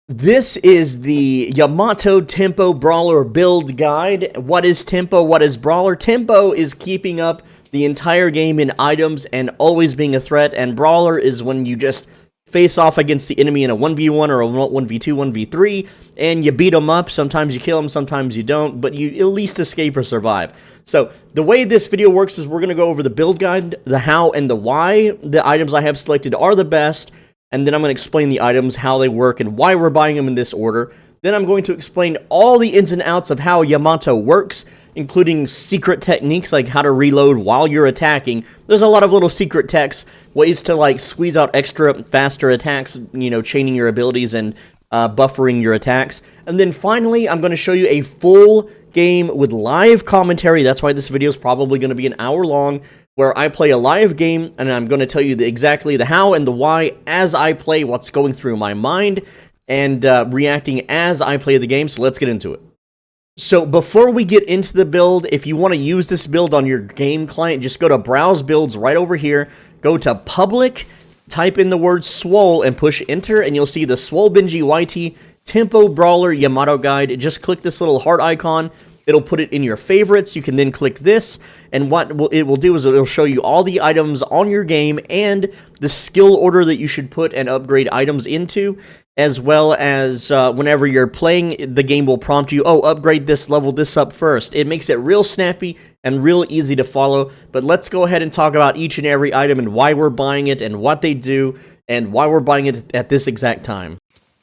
This is the Yamato Tempo Brawler build guide. What is Tempo? What is Brawler? Tempo is keeping up the entire game in items and always being a threat, and Brawler is when you just face off against the enemy in a 1v1 or a 1v2, 1v3, and you beat them up. Sometimes you kill them, sometimes you don't, but you at least escape or survive. So the way this video works is we're going to go over the build guide, the how and the why the items I have selected are the best, and then I'm going to explain the items, how they work, and why we're buying them in this order. Then I'm going to explain all the ins and outs of how Yamato works, including secret techniques like how to reload while you're attacking. There's a lot of little secret techs, ways to like squeeze out extra faster attacks, you know, chaining your abilities and buffering your attacks. And then finally, I'm going to show you a full game with live commentary. That's why this video is probably going to be an hour long, where I play a live game, and I'm going to tell you exactly the how and the why as I play, what's going through my mind, and reacting as I play the game. So let's get into it. So before we get into the build, if you want to use this build on your game client, just go to Browse Builds right over here, go to Public, type in the word Swole, and push Enter, and you'll see the Swole Benji YT Tempo Brawler Yamato Guide. Just click this little heart icon. It'll put it in your favorites. You can then click this, and what it will do is it'll show you all the items on your game and the skill order that you should put and upgrade items into, as well as whenever you're playing, the game will prompt you, oh, upgrade this, level this up first. It makes it real snappy and real easy to follow, but let's go ahead and talk about each and every item and why we're buying it and what they do and why we're buying it at this exact time.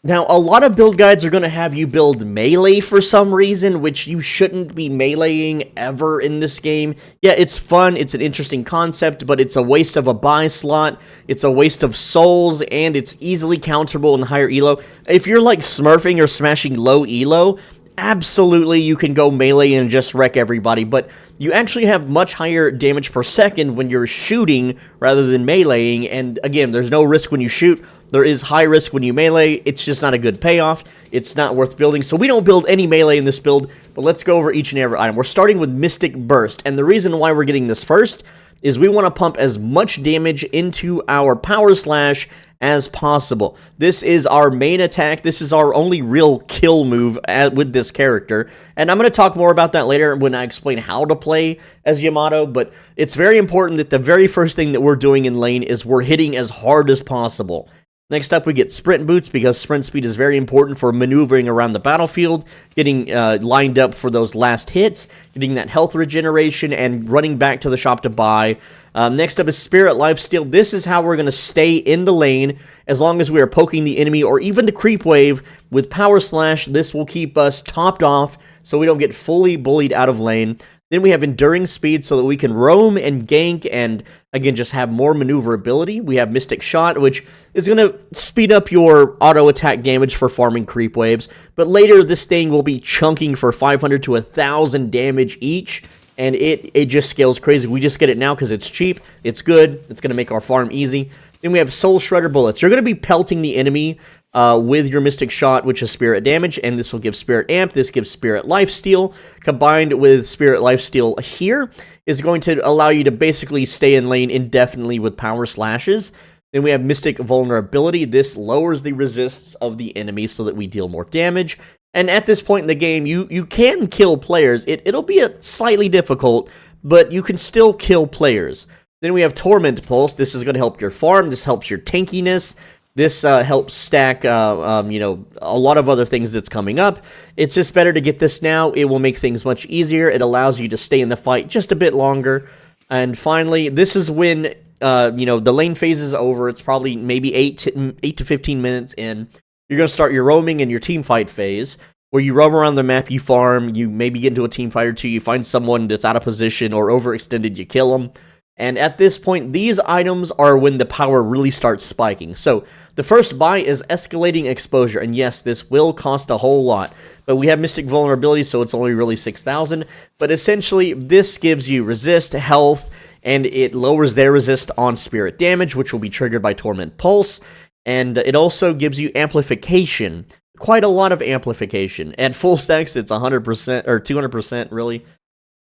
Now, a lot of build guides are going to have you build melee for some reason, which you shouldn't be meleeing ever in this game. Yeah, it's fun, it's an interesting concept, but it's a waste of a buy slot, it's a waste of souls, and it's easily counterable in higher elo. If you're like smurfing or smashing low elo, absolutely you can go melee and just wreck everybody, but you actually have much higher damage per second when you're shooting rather than meleeing, and again, there's no risk when you shoot. There is high risk when you melee. It's just not a good payoff. It's not worth building. So we don't build any melee in this build, but let's go over each and every item. We're starting with Mystic Burst, and the reason why we're getting this first is we want to pump as much damage into our Power Slash as possible. This is our main attack. This is our only real kill move with this character, and I'm going to talk more about that later when I explain how to play as Yamato, but it's very important that the very first thing that we're doing in lane is we're hitting as hard as possible. Next up, we get Sprint Boots, because sprint speed is very important for maneuvering around the battlefield, getting lined up for those last hits, getting that health regeneration, and running back to the shop to buy. Next up is Spirit Lifesteal. This is how we're going to stay in the lane as long as we are poking the enemy or even the creep wave with Power Slash. This will keep us topped off so we don't get fully bullied out of lane. Then we have Enduring Speed so that we can roam and gank and, again, just have more maneuverability. We have Mystic Shot, which is going to speed up your auto-attack damage for farming creep waves. But later, this thing will be chunking for 500 to 1,000 damage each, and it just scales crazy. We just get it now because it's cheap, it's good, it's going to make our farm easy. Then we have Soul Shredder Bullets. You're going to be pelting the enemy with your Mystic Shot, which is Spirit Damage, and this will give Spirit Amp. This gives Spirit Lifesteal. Combined with Spirit Lifesteal here is going to allow you to basically stay in lane indefinitely with Power Slashes. Then we have Mystic Vulnerability. This lowers the resists of the enemy so that we deal more damage. And at this point in the game, you can kill players. It'll be slightly difficult, but you can still kill players. Then we have Torment Pulse. This is going to help your farm. This helps your tankiness. This helps stack, you know, a lot of other things that's coming up. It's just better to get this now. It will make things much easier. It allows you to stay in the fight just a bit longer. And finally, this is when, you know, the lane phase is over. It's probably maybe 8 to 15 minutes in. You're going to start your roaming and your team fight phase, where you roam around the map, you farm, you maybe get into a team fight or two, you find someone that's out of position or overextended, you kill them. And at this point, these items are when the power really starts spiking. So the first buy is Escalating Exposure, and yes, this will cost a whole lot, but we have Mystic Vulnerability, so it's only really 6,000, but essentially, this gives you resist, health, and it lowers their resist on spirit damage, which will be triggered by Torment Pulse, and it also gives you amplification, quite a lot of amplification. At full stacks, it's 100%, or 200% really.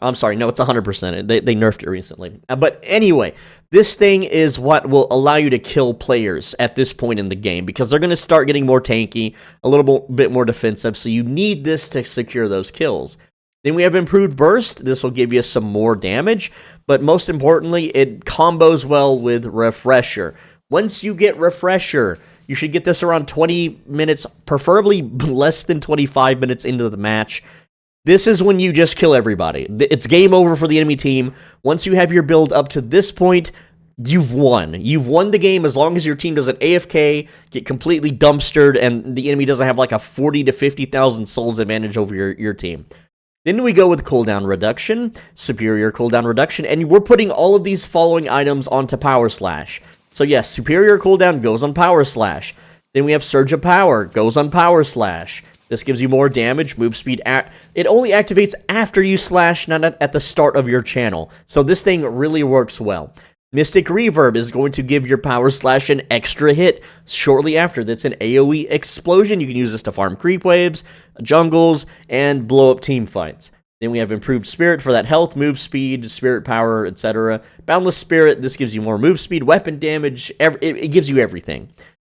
I'm sorry, no, it's 100%. They nerfed it recently. But anyway, this thing is what will allow you to kill players at this point in the game, because they're going to start getting more tanky, a little bit more defensive, so you need this to secure those kills. Then we have improved burst. This will give you some more damage, but most importantly, it combos well with refresher. Once you get refresher, you should get this around 20 minutes, preferably less than 25 minutes into the match. This is when you just kill everybody. It's game over for the enemy team. Once you have your build up to this point, you've won. You've won the game as long as your team doesn't AFK, get completely dumpstered, and the enemy doesn't have like a 40 to 50,000 souls advantage over your team. Then we go with cooldown reduction, superior cooldown reduction, and we're putting all of these following items onto Power Slash. So yes, superior cooldown goes on Power Slash. Then we have Surge of Power, goes on Power Slash. This gives you more damage, move speed. It only activates after you slash, not at the start of your channel. So this thing really works well. Mystic Reverb is going to give your Power Slash an extra hit shortly after. That's an AoE explosion. You can use this to farm creep waves, jungles, and blow up team fights. Then we have Improved Spirit for that health, move speed, spirit power, etc. Boundless Spirit, this gives you more move speed, weapon damage, it gives you everything.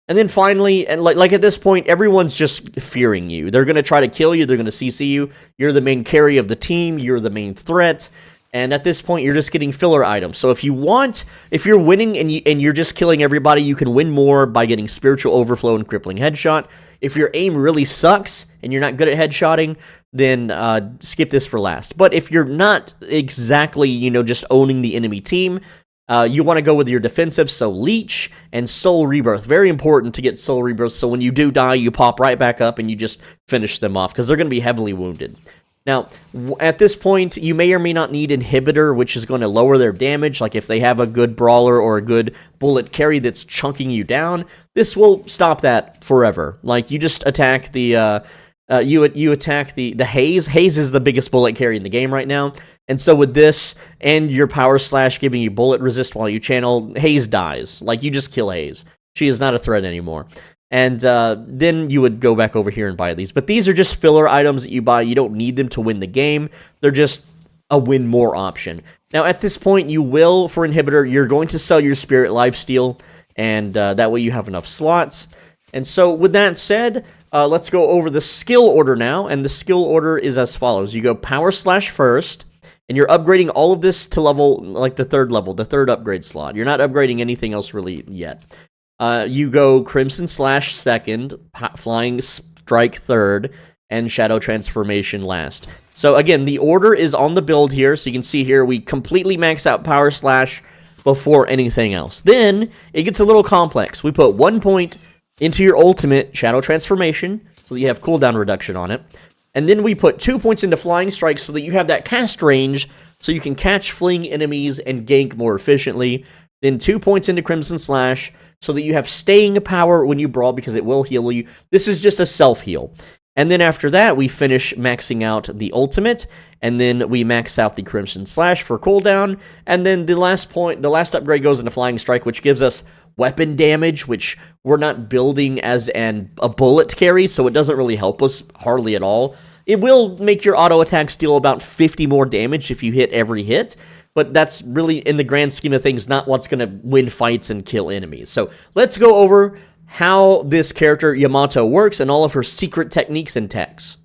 And then finally, and like at this point, everyone's just fearing you. They're going to try to kill you, they're going to CC you. You're the main carry of the team, you're the main threat. And at this point, you're just getting filler items. So if you're winning and you're just killing everybody, you can win more by getting Spiritual Overflow and Crippling Headshot. If your aim really sucks and you're not good at headshotting, then skip this for last. But if you're not exactly, just owning the enemy team, you want to go with your defensive, so Leech and Soul Rebirth. Very important to get Soul Rebirth, so when you do die, you pop right back up and you just finish them off, because they're going to be heavily wounded. Now, at this point, you may or may not need Inhibitor, which is going to lower their damage. Like if they have a good Brawler or a good bullet carry that's chunking you down, this will stop that forever. Like you just attack the you attack the Haze. Haze is the biggest bullet carry in the game right now. And so with this and your Power Slash giving you bullet resist while you channel, Haze dies. Like you just kill Haze. She is not a threat anymore. And then you would go back over here and buy these. But these are just filler items that you buy. You don't need them to win the game. They're just a win more option. Now, at this point, you will, for Inhibitor, you're going to sell your Spirit Lifesteal, and that way you have enough slots. And so, with that said, let's go over the skill order now. And the skill order is as follows. You go Power Slash first, and you're upgrading all of this to level, like the third level, the third upgrade slot. You're not upgrading anything else really yet. You go Crimson Slash second, Flying Strike third, and Shadow Transformation last. So again, the order is on the build here, so you can see here we completely max out Power Slash before anything else. Then, it gets a little complex. We put 1 point into your ultimate, Shadow Transformation, so that you have cooldown reduction on it. And then we put 2 points into Flying Strike so that you have that cast range, so you can catch fleeing enemies and gank more efficiently. Then 2 points into Crimson Slash, so that you have staying power when you brawl, because it will heal you. This is just a self-heal. And then after that, we finish maxing out the ultimate, and then we max out the Crimson Slash for cooldown, and then the last upgrade goes into Flying Strike, which gives us weapon damage, which we're not building as a bullet carry, so it doesn't really help us hardly at all. It will make your auto attacks deal about 50 more damage if you hit every hit, but that's really, in the grand scheme of things, not what's going to win fights and kill enemies. So let's go over how this character Yamato works and all of her secret techniques and techs.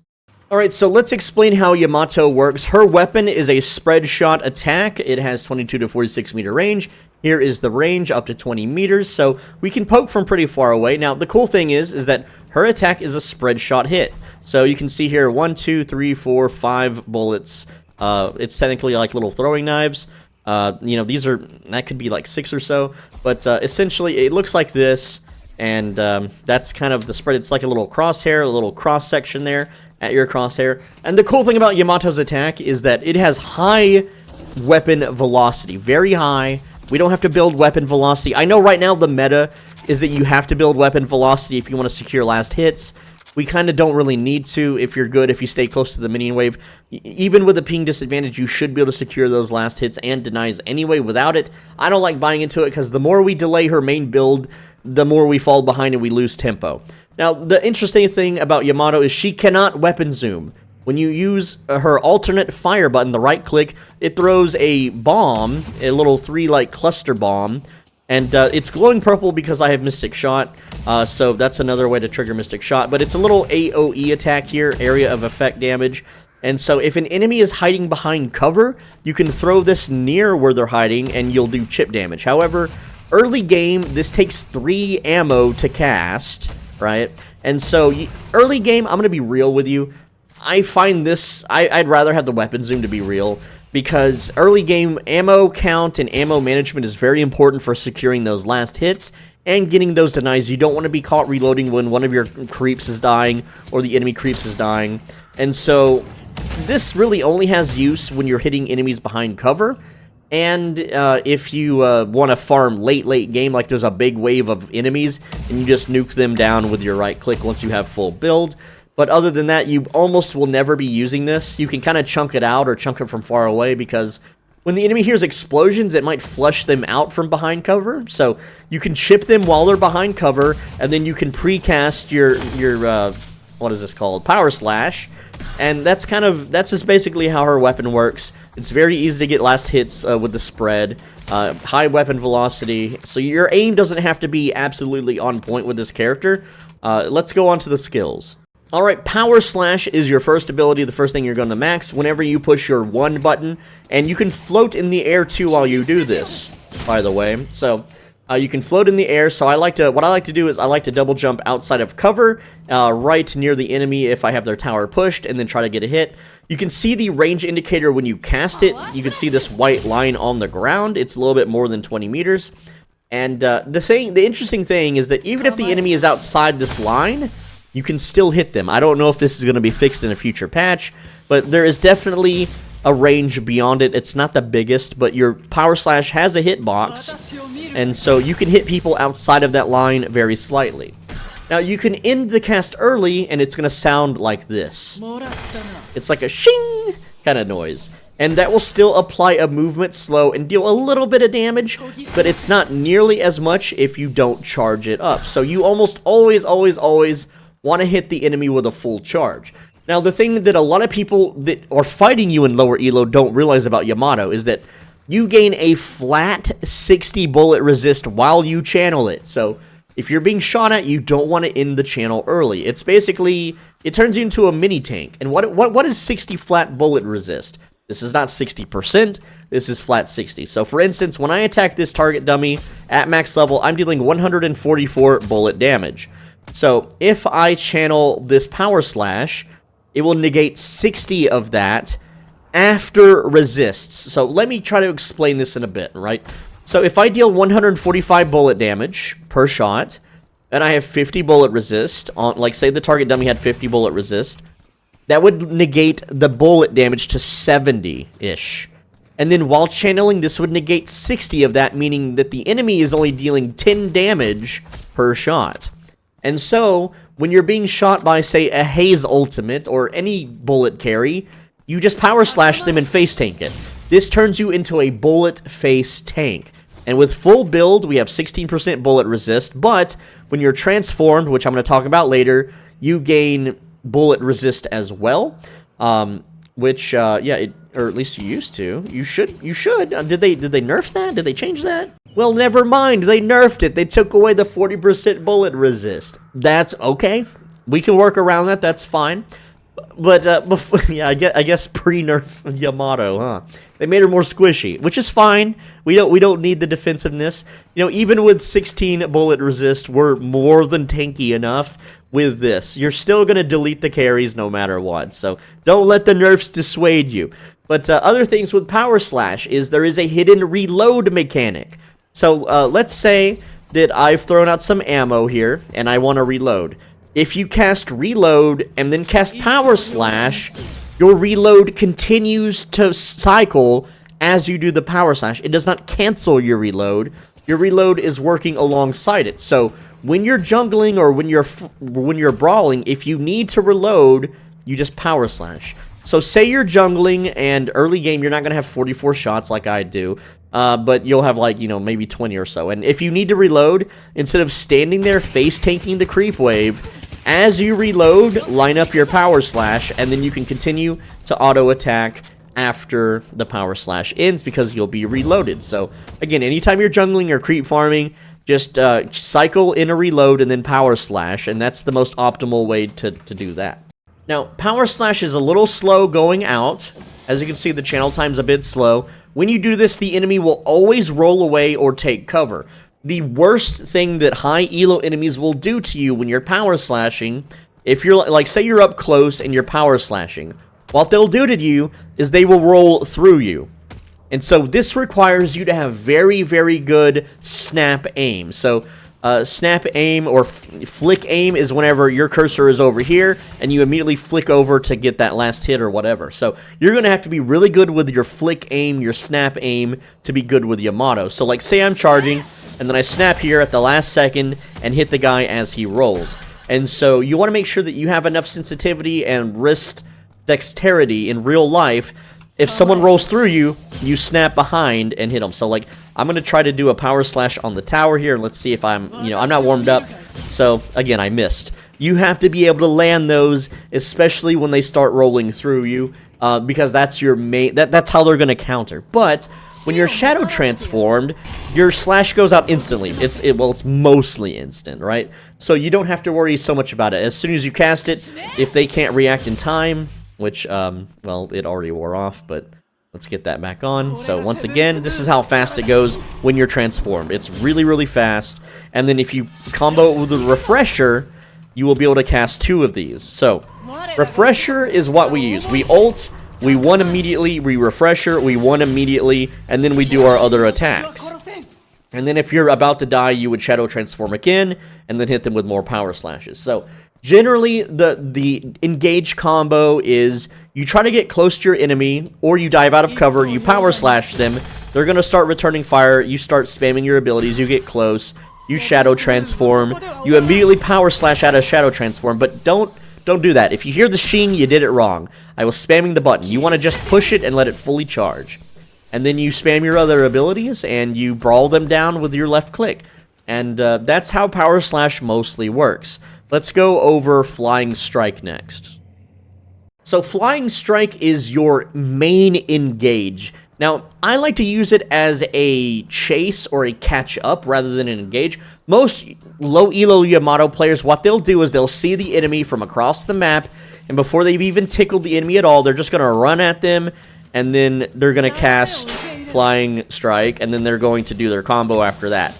Alright, so let's explain how Yamato works. Her weapon is a spread shot attack. It has 22 to 46 meter range. Here is the range, up to 20 meters, so we can poke from pretty far away. Now, the cool thing is that her attack is a spread shot hit. So you can see here, 1, 2, 3, 4, 5 bullets. It's technically like little throwing knives. That could be like 6 or so, but essentially it looks like this, and that's kind of the spread. It's like a little crosshair, a little cross section there at your crosshair. And the cool thing about Yamato's attack is that it has high weapon velocity, very high. We don't have to build weapon velocity. I know right now the meta is that you have to build weapon velocity if you want to secure last hits. We kind of don't really need to if you're good, if you stay close to the minion wave. Even with a ping disadvantage, you should be able to secure those last hits and denies anyway. Without it, I don't like buying into it, because the more we delay her main build, the more we fall behind and we lose tempo. Now, the interesting thing about Yamato is she cannot weapon zoom. when you use her alternate fire button, the right click, it throws a bomb, a little 3 like cluster bomb, and it's glowing purple because I have Mystic Shot, so that's another way to trigger Mystic Shot, but it's a little AoE attack here, area of effect damage. And so if an enemy is hiding behind cover, you can throw this near where they're hiding and you'll do chip damage. However, early game, this takes 3 ammo to cast, right? And so early game, I'm going to be real with you. I find this, I'd rather have the weapon zoom to be real, because early game ammo count and ammo management is very important for securing those last hits and getting those denies. You don't want to be caught reloading when one of your creeps is dying or the enemy creeps is dying. And so this really only has use when you're hitting enemies behind cover, and if you want to farm late game, like there's a big wave of enemies, and you just nuke them down with your right click once you have full build. But other than that, you almost will never be using this. You can kind of chunk it out or chunk it from far away, because when the enemy hears explosions, it might flush them out from behind cover. So you can chip them while they're behind cover, and then you can precast your what is this called? Power Slash. And that's just basically how her weapon works. It's very easy to get last hits with the spread, high weapon velocity, so your aim doesn't have to be absolutely on point with this character. Let's go on to the skills. Alright, Power Slash is your first ability, the first thing you're going to max whenever you push your 1 button, and you can float in the air too while you do this, by the way. So you can float in the air, so what I like to do is I like to double jump outside of cover, right near the enemy if I have their tower pushed, and then try to get a hit. You can see the range indicator when you cast it. You can see this white line on the ground. It's a little bit more than 20 meters. And the interesting thing is that even if the enemy is outside this line, you can still hit them. I don't know if this is going to be fixed in a future patch, but there is definitely a range beyond it. It's not the biggest, but your Power Slash has a hitbox, and so you can hit people outside of that line very slightly. Now, you can end the cast early, and it's going to sound like this. It's like a shing kind of noise. And that will still apply a movement slow and deal a little bit of damage, but it's not nearly as much if you don't charge it up. So you almost always want to hit the enemy with a full charge. Now, the thing that a lot of people that are fighting you in lower elo don't realize about Yamato is that you gain a flat 60 bullet resist while you channel it. So if you're being shot at, you don't want to end the channel early. It's basically, it turns you into a mini tank. And what is 60 flat bullet resist? This is not 60%, this is flat 60. So for instance, when I attack this target dummy at max level, I'm dealing 144 bullet damage. So if I channel this Power Slash, it will negate 60 of that after resists. So let me try to explain this in a bit, right? So if I deal 145 bullet damage per shot, and I have 50 bullet resist, on, like say the target dummy had 50 bullet resist, that would negate the bullet damage to 70-ish. And then while channeling, this would negate 60 of that, meaning that the enemy is only dealing 10 damage per shot. And so, when you're being shot by, say, a Haze ultimate or any bullet carry, you just Power Slash them and face tank it. This turns you into a bullet face tank. And with full build, we have 16% bullet resist, but when you're transformed, which I'm going to talk about later, you gain bullet resist as well, which yeah, or at least you used to. You should. Did they nerf that? Did they change that? Well, never mind. They nerfed it. They took away the 40% bullet resist. That's okay. We can work around that. That's fine. But before, yeah, I guess pre-nerf Yamato, huh? They made her more squishy, which is fine. We don't need the defensiveness. You know, even with 16 bullet resist, we're more than tanky enough with this. You're still gonna delete the carries no matter what. So don't let the nerfs dissuade you. But other things with Power Slash is there is a hidden reload mechanic. So let's say that I've thrown out some ammo here and I want to reload. If you cast reload and then cast Power Slash, your reload continues to cycle as you do the Power Slash. It does not cancel your reload. Your reload is working alongside it. So when you're jungling or when you're brawling, if you need to reload, you just Power Slash. So say you're jungling and early game you're not going to have 44 shots like I do, but you'll have like, you know, maybe 20 or so. And if you need to reload, instead of standing there face tanking the creep wave, As you reload, line up your power slash, and then you can continue to auto attack after the power slash ends because you'll be reloaded. So again, anytime you're jungling or creep farming, just cycle in a reload and then power slash, and that's the most optimal way to do that. Now, power slash is a little slow going out. As you can see, the channel time's a bit slow. When you do this, the enemy will always roll away or take cover. The worst thing that high elo enemies will do to you when you're power slashing, if you're like, say you're up close and you're power slashing, what they'll do to you is they will roll through you. And so this requires you to have very, very good snap aim. So snap aim or flick aim is whenever your cursor is over here and you immediately flick over to get that last hit or whatever. So you're going to have to be really good with your flick aim, your snap aim to be good with Yamato. So like say I'm charging and then I snap here at the last second and hit the guy as he rolls. And so you want to make sure that you have enough sensitivity and wrist dexterity in real life. If someone rolls through you, you snap behind and hit them. So like, I'm going to try to do a power slash on the tower here. Let's see if I'm not warmed up. So again, I missed. You have to be able to land those, especially when they start rolling through you, because that's your main, that's how they're going to counter. But when you're shadow transformed, your slash goes out instantly. It's mostly instant, right? So you don't have to worry so much about it. As soon as you cast it, if they can't react in time, which, well, it already wore off, but let's get that back on. So once again, this is how fast it goes when you're transformed. It's really, really fast. And then if you combo it with a refresher, you will be able to cast 2 of these. So refresher is what we use. We ult, we 1 immediately, we refresher, we 1 immediately, and then we do our other attacks. And then if you're about to die, you would shadow transform again, and then hit them with more power slashes. So generally, the engage combo is you try to get close to your enemy, or you dive out of cover, you power slash them, they're going to start returning fire, you start spamming your abilities, you get close, you shadow transform, you immediately power slash out of shadow transform, but don't do that. If you hear the sheen, you did it wrong. I was spamming the button. You want to just push it and let it fully charge. And then you spam your other abilities, and you brawl them down with your left click. And that's how power slash mostly works. Let's go over Flying Strike next. So Flying Strike is your main engage. Now, I like to use it as a chase or a catch up rather than an engage. Most low elo Yamato players, what they'll do is they'll see the enemy from across the map, and before they've even tickled the enemy at all, they're just going to run at them, and then they're going to cast Flying Strike, and then they're going to do their combo after that.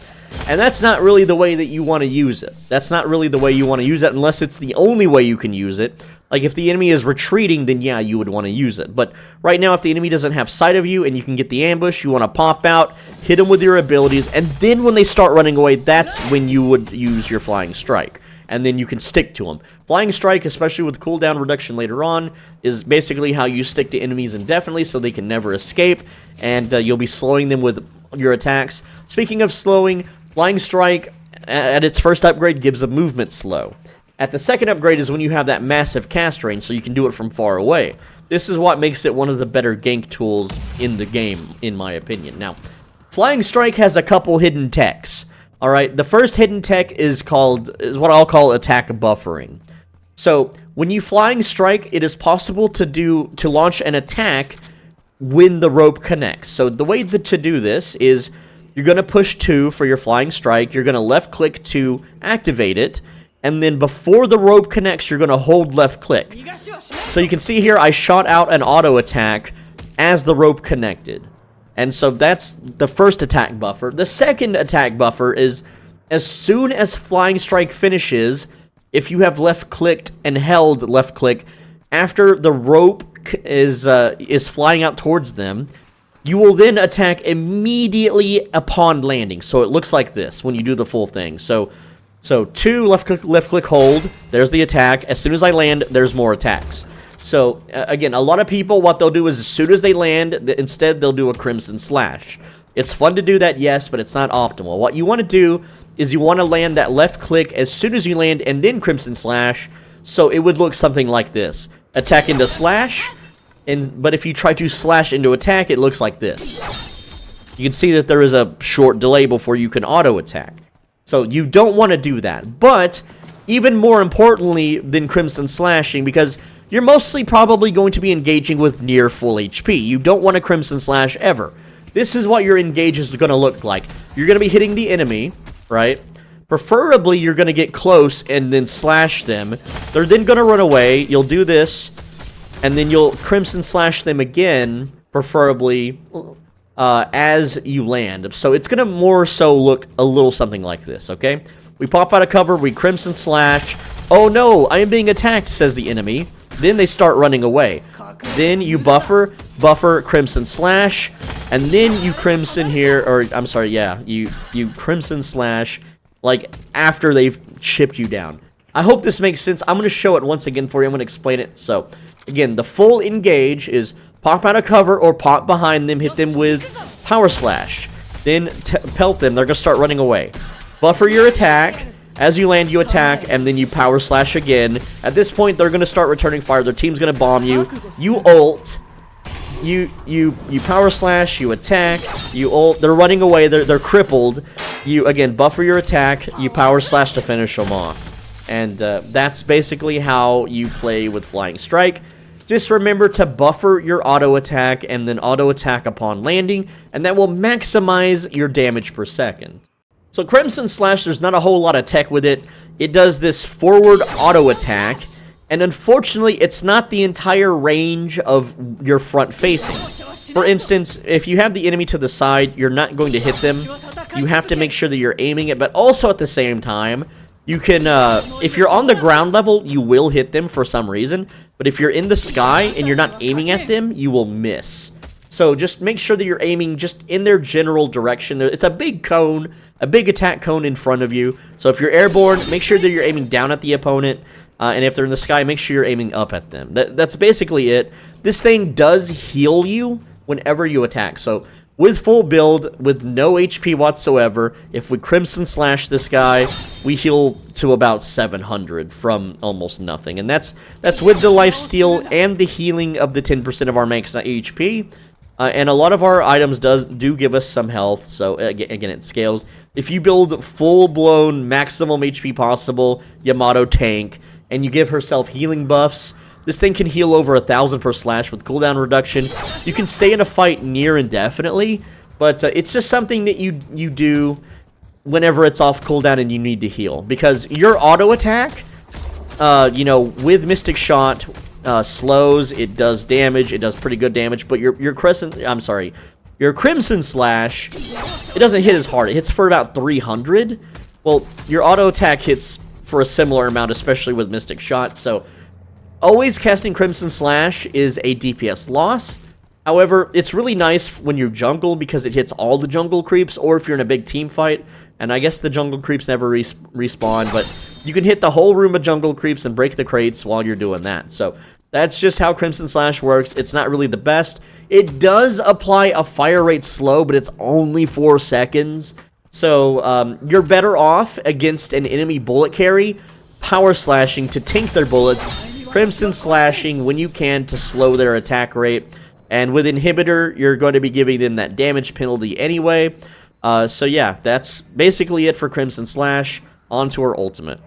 And that's not really the way that you want to use it. That's not really the way you want to use it unless it's the only way you can use it. Like if the enemy is retreating, then yeah, you would want to use it. But right now, if the enemy doesn't have sight of you and you can get the ambush, you want to pop out, hit them with your abilities, and then when they start running away, that's when you would use your Flying Strike. And then you can stick to them. Flying Strike, especially with cooldown reduction later on, is basically how you stick to enemies indefinitely so they can never escape, and you'll be slowing them with your attacks. Speaking of slowing, Flying Strike, at its first upgrade, gives a movement slow. At the second upgrade is when you have that massive cast range, so you can do it from far away. This is what makes it one of the better gank tools in the game, in my opinion. Now, Flying Strike has a couple hidden techs. Alright, the first hidden tech is what I'll call attack buffering. So, when you Flying Strike, it is possible to launch an attack when the rope connects. So, the way to do this is you're going to push 2 for your Flying Strike, you're going to left click to activate it, and then before the rope connects, you're going to hold left click. So you can see here, I shot out an auto attack as the rope connected. And so that's the first attack buffer. The second attack buffer is as soon as Flying Strike finishes, if you have left clicked and held left click, after the rope is flying out towards them, you will then attack immediately upon landing. So it looks like this when you do the full thing. So 2 left click hold, there's the attack. As soon as I land, there's more attacks. So again, a lot of people, what they'll do is as soon as they land, instead they'll do a Crimson Slash. It's fun to do that, yes, but it's not optimal. What you want to do is you want to land that left click as soon as you land and then Crimson Slash. So it would look something like this. Attack into slash, but if you try to slash into attack, it looks like this. You can see that there is a short delay before you can auto attack. So you don't want to do that, but even more importantly than Crimson Slashing, because you're mostly probably going to be engaging with near full HP. You don't want to Crimson Slash ever. This is what your engage is going to look like. You're going to be hitting the enemy, right? Preferably, you're going to get close and then slash them. They're then going to run away. You'll do this, and then you'll Crimson Slash them again, preferably as you land. So it's going to more so look a little something like this, okay? We pop out of cover, we Crimson Slash. Oh no, I am being attacked, says the enemy. Then they start running away. Then you buffer, Crimson Slash, and then you Crimson here, or I'm sorry, yeah, you Crimson Slash, like, after they've chipped you down. I hope this makes sense. I'm going to show it once again for you. I'm going to explain it. So, again, the full engage is pop out of cover or pop behind them, hit them with Power Slash. Then pelt them. They're going to start running away. Buffer your attack. As you land, you attack, and then you Power Slash again. At this point, they're going to start returning fire. Their team's going to bomb you. You ult. You Power Slash, you attack, you ult. They're running away. They're crippled. You, again, buffer your attack. You Power Slash to finish them off. And that's basically how you play with Flying Strike. Just remember to buffer your auto attack and then auto attack upon landing, and that will maximize your damage per second. So Crimson Slash, there's not a whole lot of tech with it. It does this forward auto attack, and unfortunately, it's not the entire range of your front facing. For instance, if you have the enemy to the side, you're not going to hit them. You have to make sure that you're aiming it, but also at the same time, you can, if you're on the ground level, you will hit them for some reason, but if you're in the sky and you're not aiming at them, you will miss. So just make sure that you're aiming just in their general direction. It's a big cone, a big attack cone in front of you. So if you're airborne, make sure that you're aiming down at the opponent. And if they're in the sky, make sure you're aiming up at them. That's basically it. This thing does heal you whenever you attack. So with full build, with no HP whatsoever, if we Crimson Slash this guy, we heal to about 700 from almost nothing. And that's with the lifesteal and the healing of the 10% of our max HP. And a lot of our items do give us some health, so again, it scales. If you build full-blown maximum HP possible Yamato tank, and you give herself healing buffs, this thing can heal over 1,000 per slash with cooldown reduction. You can stay in a fight near indefinitely, but it's just something that you do whenever it's off cooldown and you need to heal. Because your auto attack, with Mystic Shot, slows, it does damage, it does pretty good damage, but your Crimson Slash, it doesn't hit as hard. It hits for about 300. Well, your auto attack hits for a similar amount, especially with Mystic Shot, so always casting Crimson Slash is a DPS loss. However, it's really nice when you jungle because it hits all the jungle creeps, or if you're in a big team fight, and I guess the jungle creeps never respawn, but you can hit the whole room of jungle creeps and break the crates while you're doing that. So that's just how Crimson Slash works. It's not really the best. It does apply a fire rate slow, but it's only 4 seconds. So you're better off against an enemy bullet carry, Power Slashing to tank their bullets, Crimson Slashing when you can to slow their attack rate, and with Inhibitor, you're going to be giving them that damage penalty anyway. So yeah, that's basically it for Crimson Slash. On to our ultimate.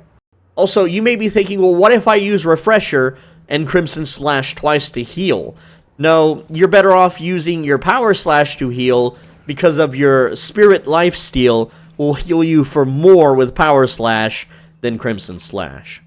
Also, you may be thinking, well, what if I use Refresher and Crimson Slash twice to heal? No, you're better off using your Power Slash to heal, because of your Spirit Lifesteal will heal you for more with Power Slash than Crimson Slash.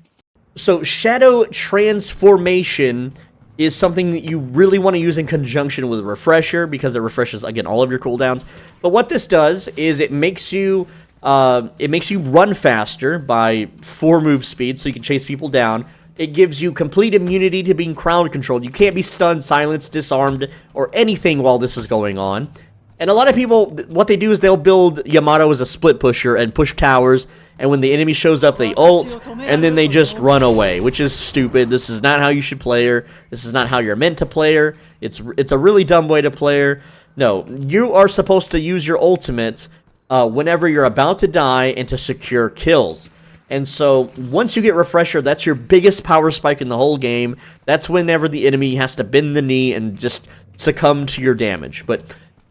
So Shadow Transformation is something that you really want to use in conjunction with Refresher, because it refreshes, again, all of your cooldowns. But what this does is it makes you run faster by 4 move speed, so you can chase people down. It gives you complete immunity to being crowd controlled. You can't be stunned, silenced, disarmed, or anything while this is going on. And a lot of people, what they do is they'll build Yamato as a split pusher and push towers, and when the enemy shows up, they ult, and then they just run away, which is stupid. This is not how you should play her. This is not how you're meant to play her. It's a really dumb way to play her. No, you are supposed to use your ultimate whenever you're about to die and to secure kills. And so, once you get Refresher, that's your biggest power spike in the whole game. That's whenever the enemy has to bend the knee and just succumb to your damage. But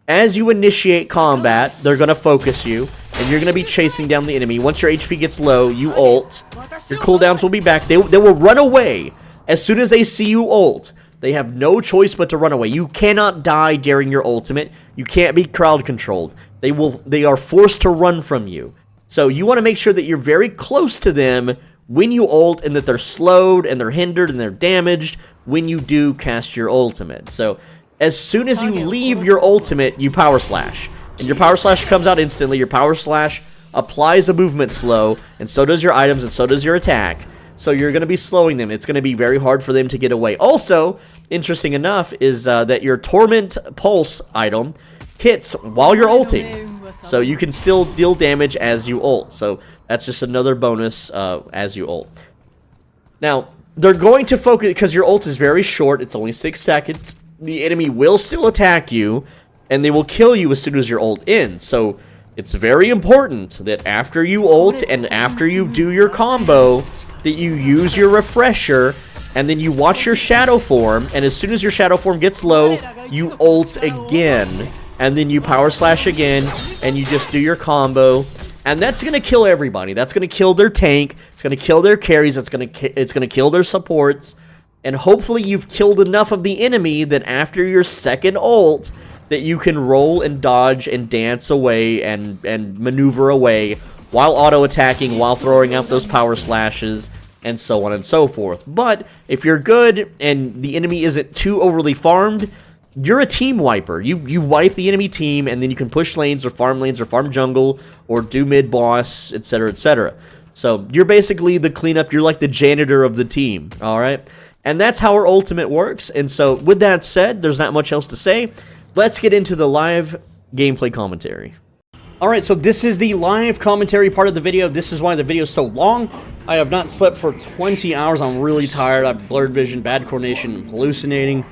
as you initiate combat, they're going to focus you. and you're going to be chasing down the enemy. Once your HP gets low, you ult. Your cooldowns will be back. They will run away as soon as they see you ult. They have no choice but to run away. You cannot die during your ultimate. You can't be crowd controlled. They are forced to run from you. So you want to make sure that you're very close to them when you ult, and that they're slowed and they're hindered and they're damaged when you do cast your ultimate. So as soon as you leave your ultimate, you power slash. And your power slash comes out instantly. Your power slash applies a movement slow, and so does your items, and so does your attack. So you're going to be slowing them. It's going to be very hard for them to get away. Also, interesting enough, is that your Torment Pulse item hits while you're ulting. So you can still deal damage as you ult. So that's just another bonus as you ult. Now, they're going to focus, because your ult is very short. It's only 6 seconds. The enemy will still attack you, and they will kill you as soon as your ult ends. So it's very important that after you ult and after you do your combo, that you use your refresher, and then you watch your shadow form, and as soon as your shadow form gets low, you ult again, and then you power slash again, and you just do your combo, and that's going to kill everybody. That's going to kill their tank, it's going to kill their carries, it's going to kill their supports, and hopefully you've killed enough of the enemy that after your second ult, that you can roll and dodge and dance away and maneuver away while auto-attacking, while throwing out those power slashes, and so on and so forth. But if you're good and the enemy isn't too overly farmed, you're a team wiper. You wipe the enemy team, and then you can push lanes or farm jungle or do mid-boss, etc., etc. So you're basically the cleanup. You're like the janitor of the team, all right? And that's how our ultimate works. And so with that said, there's not much else to say. Let's get into the live gameplay commentary. Alright, so this is the live commentary part of the video. This is why the video is so long. I have not slept for 20 hours. I'm really tired. I have blurred vision, bad coordination, I'm hallucinating.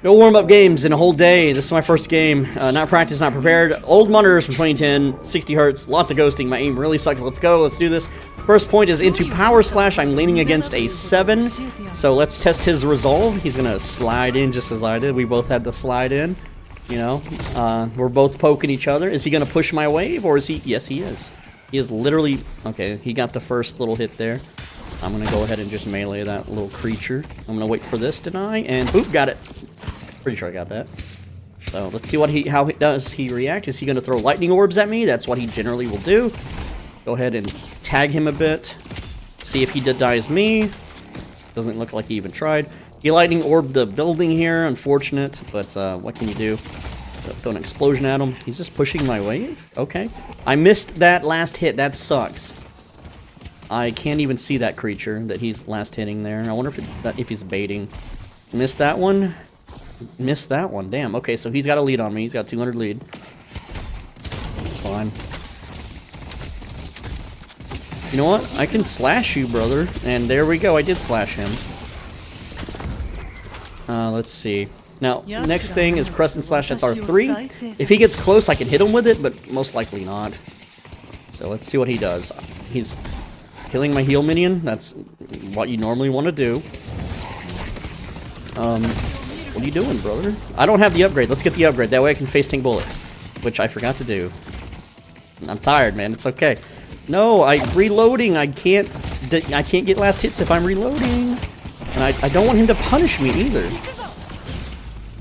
No warm-up games in a whole day. This is my first game. Not practiced, not prepared. Old monitors from 2010, 60 hertz, lots of ghosting. My aim really sucks. Let's go. Let's do this. First point is into power slash. I'm leaning against a 7. So let's test his resolve. He's going to slide in just as I did. We both had to slide in. You know, we're both poking each other. Is he going to push my wave, or is he? Yes, he is. He is literally... Okay, he got the first little hit there. I'm going to go ahead and just melee that little creature. I'm going to wait for this deny, and boop, got it. Pretty sure I got that. So let's see how he react. Is he going to throw lightning orbs at me? That's what he generally will do. Go ahead and tag him a bit. See if he denies me. Doesn't look like he even tried. He lightning orbed the building here, unfortunate, but what can you do? Throw an explosion at him. He's just pushing my wave? Okay. I missed that last hit. That sucks. I can't even see that creature that he's last hitting there. I wonder if he's baiting. Missed that one. Missed that one. Damn. Okay, so he's got a lead on me. He's got 200 lead. That's fine. You know what? I can slash you, brother. And there we go. I did slash him. Let's see. Now, next thing is Crescent Slash. That's R3. If he gets close, I can hit him with it, but most likely not. So let's see what he does. He's killing my heal minion. That's what you normally want to do. What are you doing, brother? I don't have the upgrade. Let's get the upgrade. That way I can face tank bullets, which I forgot to do. I'm tired, man. It's okay. No, I'm reloading. I can't get last hits if I'm reloading. And I don't want him to punish me either.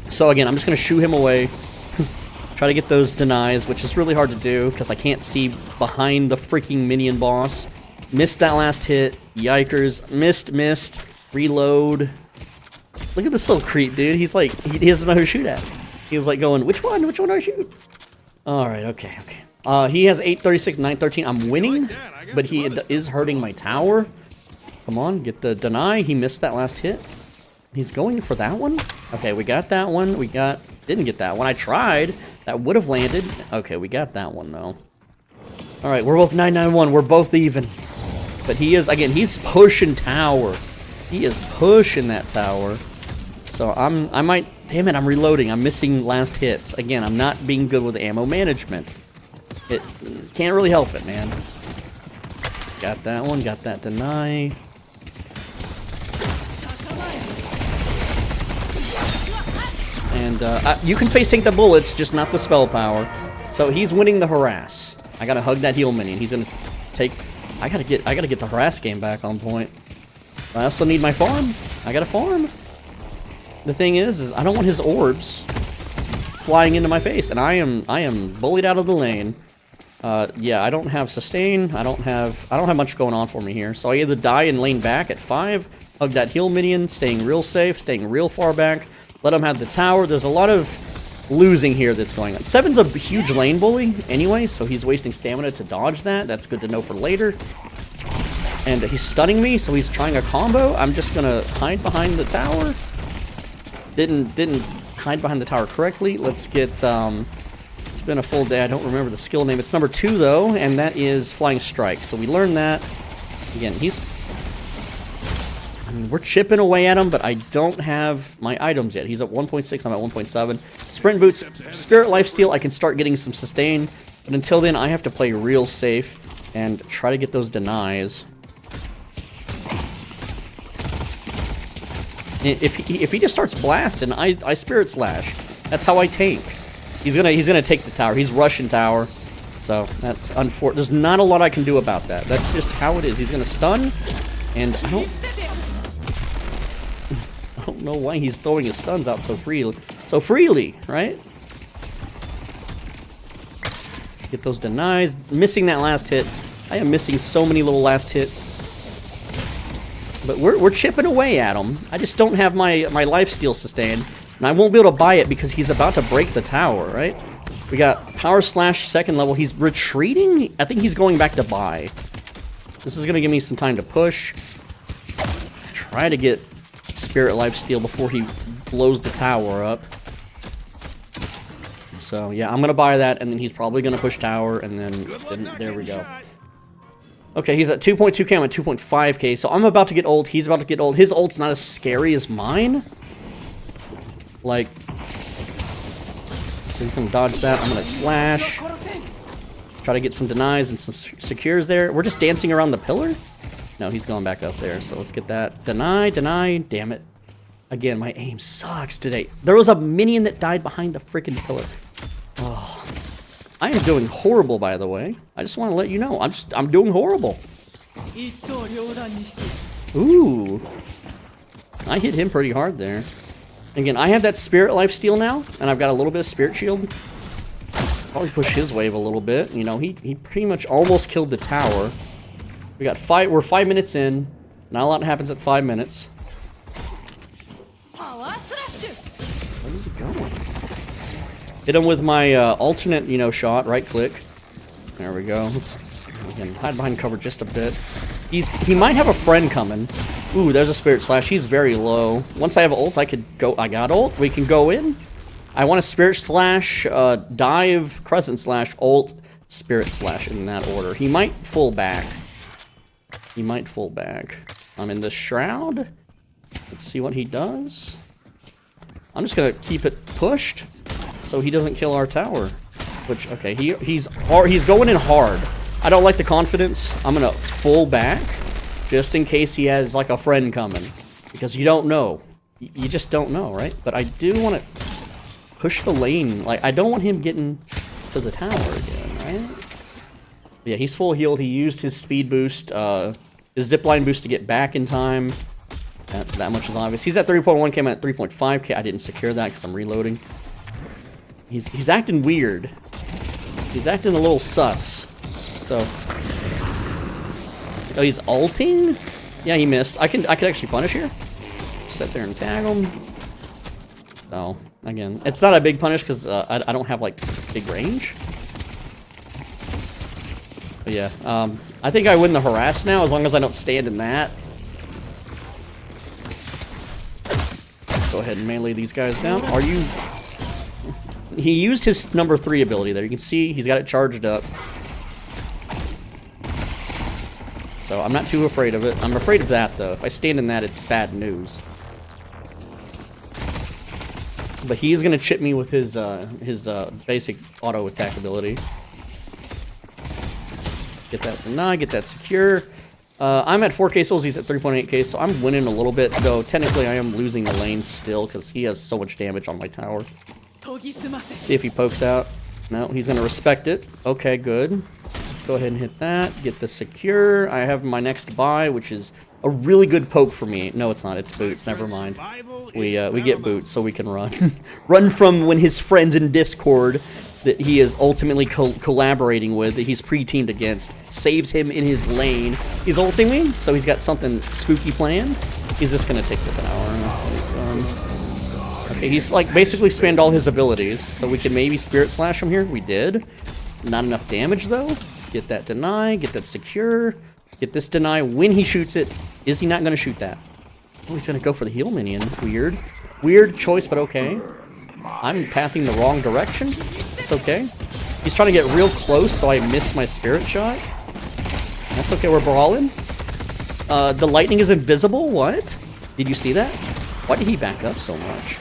So again, I'm just going to shoo him away. Try to get those denies, which is really hard to do because I can't see behind the freaking minion boss. Missed that last hit. Yikers. Missed. Reload. Look at this little creep, dude. He's like, he doesn't know who to shoot at. He was like going, which one? Which one do I shoot? Alright, okay. He has 836, 913. I'm winning, but he is hurting my tower. Come on, get the deny. He missed that last hit. He's going for that one. Okay, we got that one. Didn't get that one. I tried. That would have landed. Okay, we got that one, though. Alright, we're both 991. We're both even. But he is, again, he's pushing tower. He is pushing that tower. So I might, damn it, I'm reloading. I'm missing last hits. Again, I'm not being good with ammo management. It can't really help it, man. Got that one, got that deny. And you can face tank the bullets, just not the spell power. So he's winning the harass. I gotta hug that heal minion. He's gonna take... I gotta get the harass game back on point. I also need my farm. I gotta farm. The thing is I don't want his orbs flying into my face, and I am bullied out of the lane. Yeah, I don't have sustain. I don't have much going on for me here. So I either die and lane back at 5, hug that heal minion, staying real safe, staying real far back, let him have the tower. There's a lot of losing here that's going on. 7's a huge lane bully anyway, so he's wasting stamina to dodge that. That's good to know for later. And he's stunning me, so he's trying a combo. I'm just gonna hide behind the tower. Didn't hide behind the tower correctly. Let's get, it's been a full day. I don't remember the skill name. It's number 2, though, and that is Flying Strike. So we learned that. Again, I mean, we're chipping away at him, but I don't have my items yet. He's at 1.6, I'm at 1.7. Sprint Boots, Spirit Lifesteal, I can start getting some sustain. But until then, I have to play real safe and try to get those denies. If he just starts blasting, I Spirit Slash. That's how I tank. He's gonna take the tower. He's rushing tower. So that's unfortunate. There's not a lot I can do about that. That's just how it is. He's gonna stun, and I don't know why he's throwing his stuns out so freely, right? Get those denies. Missing that last hit. I am missing so many little last hits. But we're chipping away at him. I just don't have my lifesteal sustained. And I won't be able to buy it because he's about to break the tower, right? We got Power Slash 2nd level. He's retreating? I think he's going back to buy. This is going to give me some time to push. Try to get Spirit Lifesteal before he blows the tower up. So, yeah, I'm going to buy that, and then he's probably going to push tower, and then there we go. Okay, he's at 2.2k, I'm at 2.5k, so I'm about to get ult, he's about to get ult. His ult's not as scary as mine. Like, so he's gonna dodge that, I'm gonna slash. Try to get some denies and some secures there. We're just dancing around the pillar? No, he's going back up there, so let's get that. Deny, damn it. Again, my aim sucks today. There was a minion that died behind the freaking pillar. Oh. I am doing horrible, by the way. I just want to let you know. I'm doing horrible. Ooh. I hit him pretty hard there. Again, I have that Spirit Lifesteal now, and I've got a little bit of Spirit Shield. Probably push his wave a little bit. You know, he pretty much almost killed the tower. We're 5 minutes in. Not a lot happens at 5 minutes. Where is he going? Hit him with my alternate, shot. Right click. There we go. Let's again hide behind cover just a bit. He might have a friend coming. Ooh, there's a Spirit Slash. He's very low. Once I have ult, I could go. I got ult. We can go in. I want a Spirit Slash, dive, Crescent Slash, ult, Spirit Slash in that order. He might full back. I'm in the Shroud. Let's see what he does. I'm just gonna keep it pushed so he doesn't kill our tower. Which, okay, he's going in hard. I don't like the confidence. I'm gonna full back just in case he has like a friend coming, because you don't know. You just don't know, right? But I do want to push the lane. Like, I don't want him getting to the tower again, right? Yeah, he's full healed. He used his speed boost, his zipline boost to get back in time. That much is obvious. He's at 3.1k, I'm at 3.5k. I didn't secure that because I'm reloading. He's acting weird. He's acting a little sus. So, oh, he's ulting? Yeah, he missed. I could actually punish here. Sit there and tag him. So, again, it's not a big punish because I don't have like big range. But yeah, I think I win the harass now as long as I don't stand in that. Go ahead and melee these guys down. Are you... He used his number 3 ability there. You can see he's got it charged up. So I'm not too afraid of it. I'm afraid of that, though. If I stand in that, it's bad news. But he's going to chip me with his basic auto attack ability. Get that deny, get that secure. I'm at 4k souls, he's at 3.8k, so I'm winning a little bit, though technically I am losing the lane still because he has so much damage on my tower. See if he pokes out. No, he's gonna respect it. Okay, good. Let's go ahead and hit that. Get the secure. I have my next buy, which is a really good poke for me. No, it's not. It's boots. Never mind. We get boots so we can run. Run from when his friends in Discord that he is ultimately collaborating with, that he's pre-teamed against, saves him in his lane. He's ulting me, so he's got something spooky planned. He's just gonna take the tower. That's what he's done. Okay, he's like basically spanned all his abilities, so we can maybe Spirit Slash him here. We did. It's not enough damage though. Get that deny, get that secure, get this deny. When he shoots it, is he not gonna shoot that? Oh, he's gonna go for the heal minion. Weird. Weird choice, but okay. I'm pathing the wrong direction. It's okay. He's trying to get real close, so I miss my spirit shot. That's okay, we're brawling. The lightning is invisible? What? Did you see that? Why did he back up so much?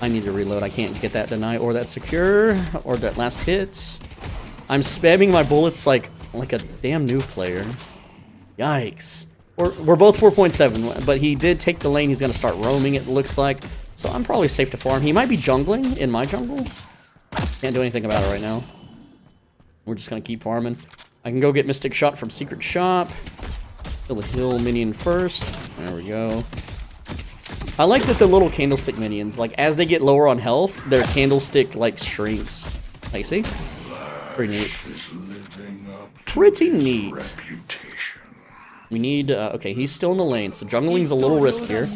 I need to reload. I can't get that deny or that secure or that last hit. I'm spamming my bullets like a damn new player. Yikes. We're both 4.7, but he did take the lane. He's going to start roaming, it looks like. So I'm probably safe to farm. He might be jungling in my jungle. Can't do anything about it right now. We're just going to keep farming. I can go get Mystic Shot from Secret Shop. Kill the heal minion first. There we go. I like that the little candlestick minions, like, as they get lower on health, their candlestick, like, shrinks. Like, see? Pretty neat. Pretty neat. We need, okay, he's still in the lane, so jungling's a little riskier.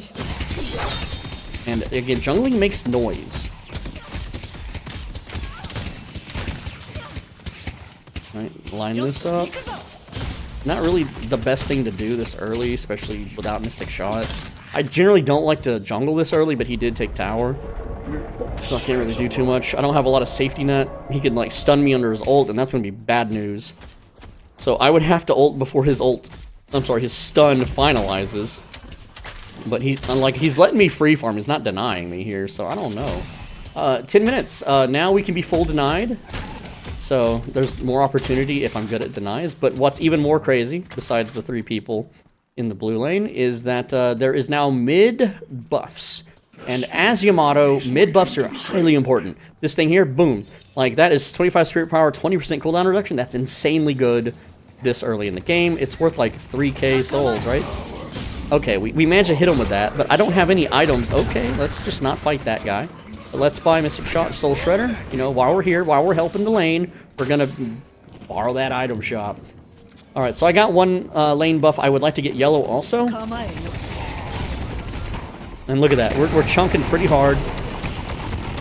And again, jungling makes noise. Alright, line this up. Not really the best thing to do this early, especially without Mystic Shot. I generally don't like to jungle this early, but he did take tower. So I can't really do too much. I don't have a lot of safety net. He can, like, stun me under his ult, and that's going to be bad news. So I would have to ult before his ult... I'm sorry, his stun finalizes. But he's letting me free farm. He's not denying me here, so I don't know. 10 minutes. Now we can be full denied. So there's more opportunity if I'm good at denies. But what's even more crazy, besides the 3 people in the blue lane, is that there is now mid buffs. And as Yamato, mid buffs are highly important. This thing here, boom. Like, that is 25 spirit power, 20% cooldown reduction. That's insanely good this early in the game. It's worth like 3k souls, right? Okay, we managed to hit him with that, but I don't have any items. Okay, let's just not fight that guy. But let's buy Mystic Shot, Soul Shredder. You know, while we're here, while we're helping the lane, we're gonna borrow that item shop. Alright, so I got one lane buff. I would like to get yellow also. And look at that, we're chunking pretty hard.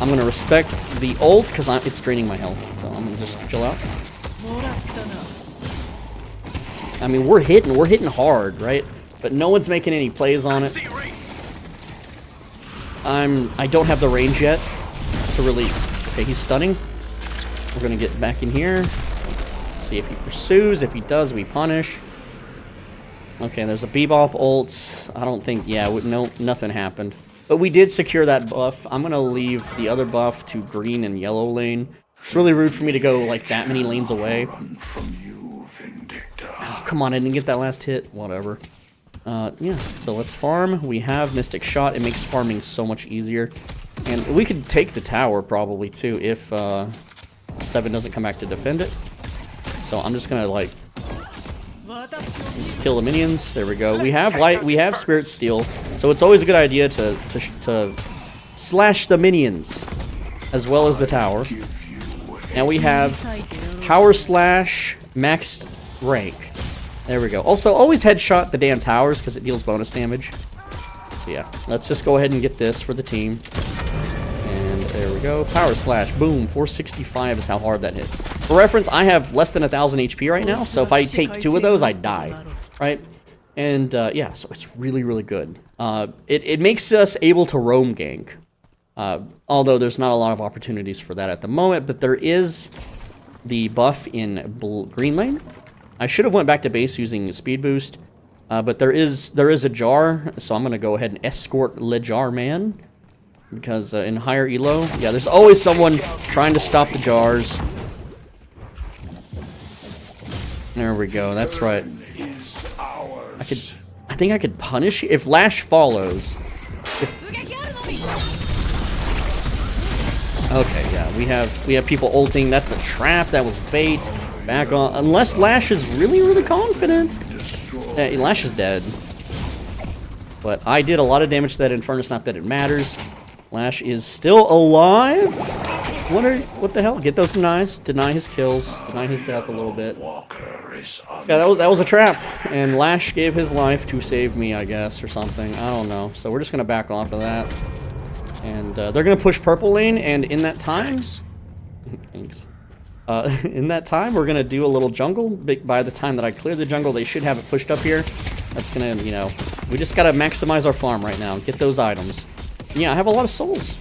I'm gonna respect the ult, because it's draining my health. So I'm gonna just chill out. I mean, we're hitting hard, right? But no one's making any plays on it. I don't have the range yet to really... Okay, he's stunning. We're gonna get back in here. See if he pursues. If he does, we punish. Okay, there's a Bebop ult. I don't think... Yeah, no, nothing happened. But we did secure that buff. I'm gonna leave the other buff to green and yellow lane. It's really rude for me to go, like, that many lanes away. Oh, come on, I didn't get that last hit. Whatever. Yeah, so let's farm. We have Mystic Shot. It makes farming so much easier. And we could take the tower, probably, too, if 7 doesn't come back to defend it. So I'm just gonna, like... Let's kill the minions. There we go. We have Spirit Steel, so it's always a good idea to slash the minions, as well as the tower. And we have Power Slash maxed rank. There we go. Also, always headshot the damn towers, because it deals bonus damage. So yeah, let's just go ahead and get this for the team. And there we go. Power Slash. Boom. 465 is how hard that hits. For reference, I have less than 1,000 HP right now, so if I take 2 of those, I die. Right? And yeah, so it's really, really good. It makes us able to roam gank. Although there's not a lot of opportunities for that at the moment, but there is the buff in green lane. I should have went back to base using speed boost, but there is a jar, so I'm gonna go ahead and escort Le Jar Man, because in higher elo, yeah, there's always someone trying to stop the jars. There we go. That's right. I think I could punish if Lash follows. Okay, yeah, we have people ulting. That's a trap. That was bait. Back on. Unless Lash is really confident. Lash is dead. But I did a lot of damage to that Infernus. Not that it matters. Lash is still alive. What the hell? Get those denies. Deny his kills. Deny his death a little bit. Yeah, that was a trap. And Lash gave his life to save me, I guess, or something. I don't know. So we're just gonna back off of that. And they're gonna push purple lane. And in that time, thanks. In that time, we're gonna do a little jungle. By the time that I clear the jungle, they should have it pushed up here. That's gonna, you know, we just gotta maximize our farm right now. Get those items. Yeah, I have a lot of souls.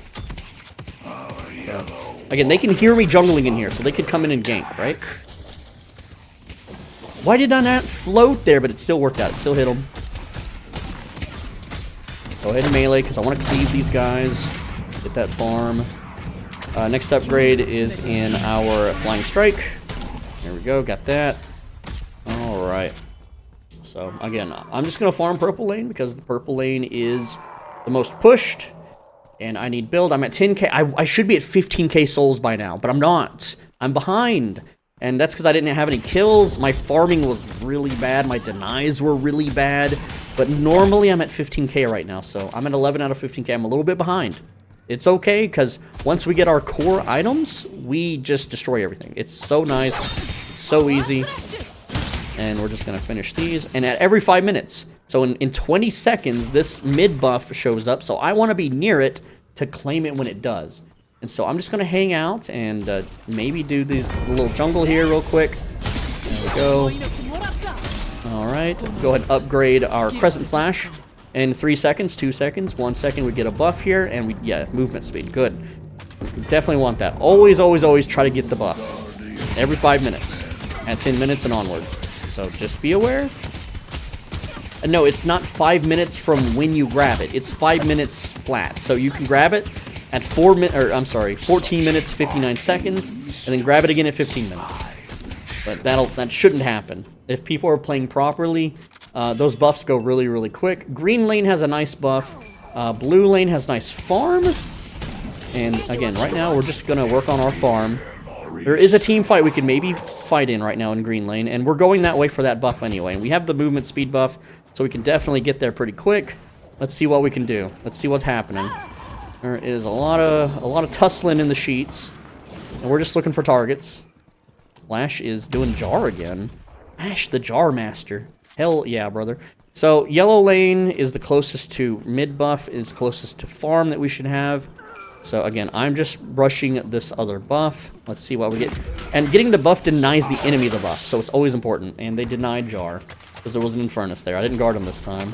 So, again, they can hear me jungling in here, so they could come in and gank, right? Why did I not float there? But it still worked out. It still hit them. Go ahead and melee, because I want to cleave these guys. Get that farm. Next upgrade is in our Flying Strike. There we go, got that. Alright. So, again, I'm just going to farm purple lane, because the purple lane is the most pushed. And I need build. I'm at 10k. I should be at 15k souls by now, but I'm not. I'm behind. And that's because I didn't have any kills. My farming was really bad. My denies were really bad. But normally I'm at 15k right now, so I'm at 11 out of 15k. I'm a little bit behind. It's okay, because once we get our core items, we just destroy everything. It's so nice. It's so easy. And we're just going to finish these. And at every 5 minutes. So in 20 seconds, this mid buff shows up. So I want to be near it to claim it when it does. And so I'm just going to hang out and maybe do these little jungle here real quick. There we go. Alright, go ahead and upgrade our Crescent Slash. In 3 seconds, 2 seconds, 1 second, we get a buff here. And yeah, movement speed. Good. Definitely want that. Always try to get the buff. Every 5 minutes. At 10 minutes and onward. So just be aware. No, it's not 5 minutes from when you grab it. It's 5 minutes flat. So you can grab it at 14 minutes 59 seconds, and then grab it again at 15 minutes. But that shouldn't happen. If people are playing properly, those buffs go really quick. Green lane has a nice buff. Blue lane has nice farm. And again, right now we're just gonna work on our farm. There is a team fight we could maybe fight in right now in green lane, and we're going that way for that buff anyway. And we have the movement speed buff, so we can definitely get there pretty quick. Let's see what we can do. Let's see what's happening. There is a lot of tussling in the sheets, and we're just looking for targets. Lash is doing jar again. Lash the jar master. Hell yeah, brother. So yellow lane is the closest to mid buff, is closest to farm that we should have. So again, I'm just rushing this other buff. Let's see what we get. And getting the buff denies the enemy the buff, so it's always important. And they denied jar, because there was an Infernus there. I didn't guard him this time.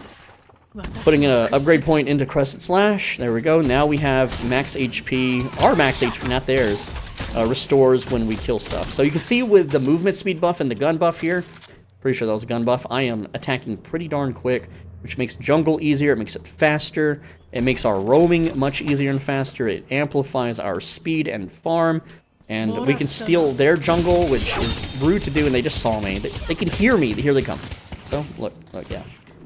Putting an upgrade point into Crescent Slash. There we go. Now we have max HP. Our max HP, not theirs. Restores when we kill stuff. So you can see with the movement speed buff and the gun buff here. Pretty sure that was a gun buff. I am attacking pretty darn quick, which makes jungle easier. It makes it faster. It makes our roaming much easier and faster. It amplifies our speed and farm. And we can steal their jungle, which is rude to do, and they just saw me. They can hear me. Here they come. So, look, yeah.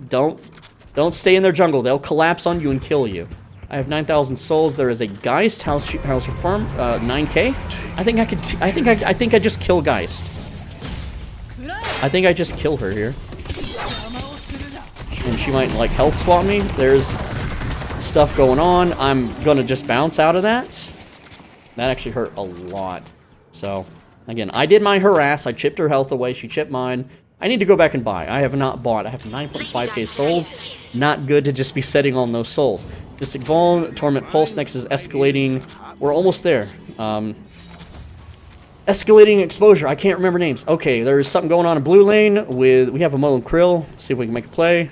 Don't stay in their jungle. They'll collapse on you and kill you. I have 9,000 souls. There is a Geist house farm, 9k. I think I just kill Geist. I think I just kill her here. And she might, like, health swap me. There's stuff going on. I'm gonna just bounce out of that. That actually hurt a lot. So, again, I did my harass. I chipped her health away. She chipped mine. I need to go back and buy. I have not bought. I have 9.5k souls. Not good to just be setting on those souls. Mystic Vuln, Torment Pulse next is escalating. We're almost there. Escalating exposure. I can't remember names. Okay, there's something going on in blue lane with... We have a Mo and Krill. See if we can make a play.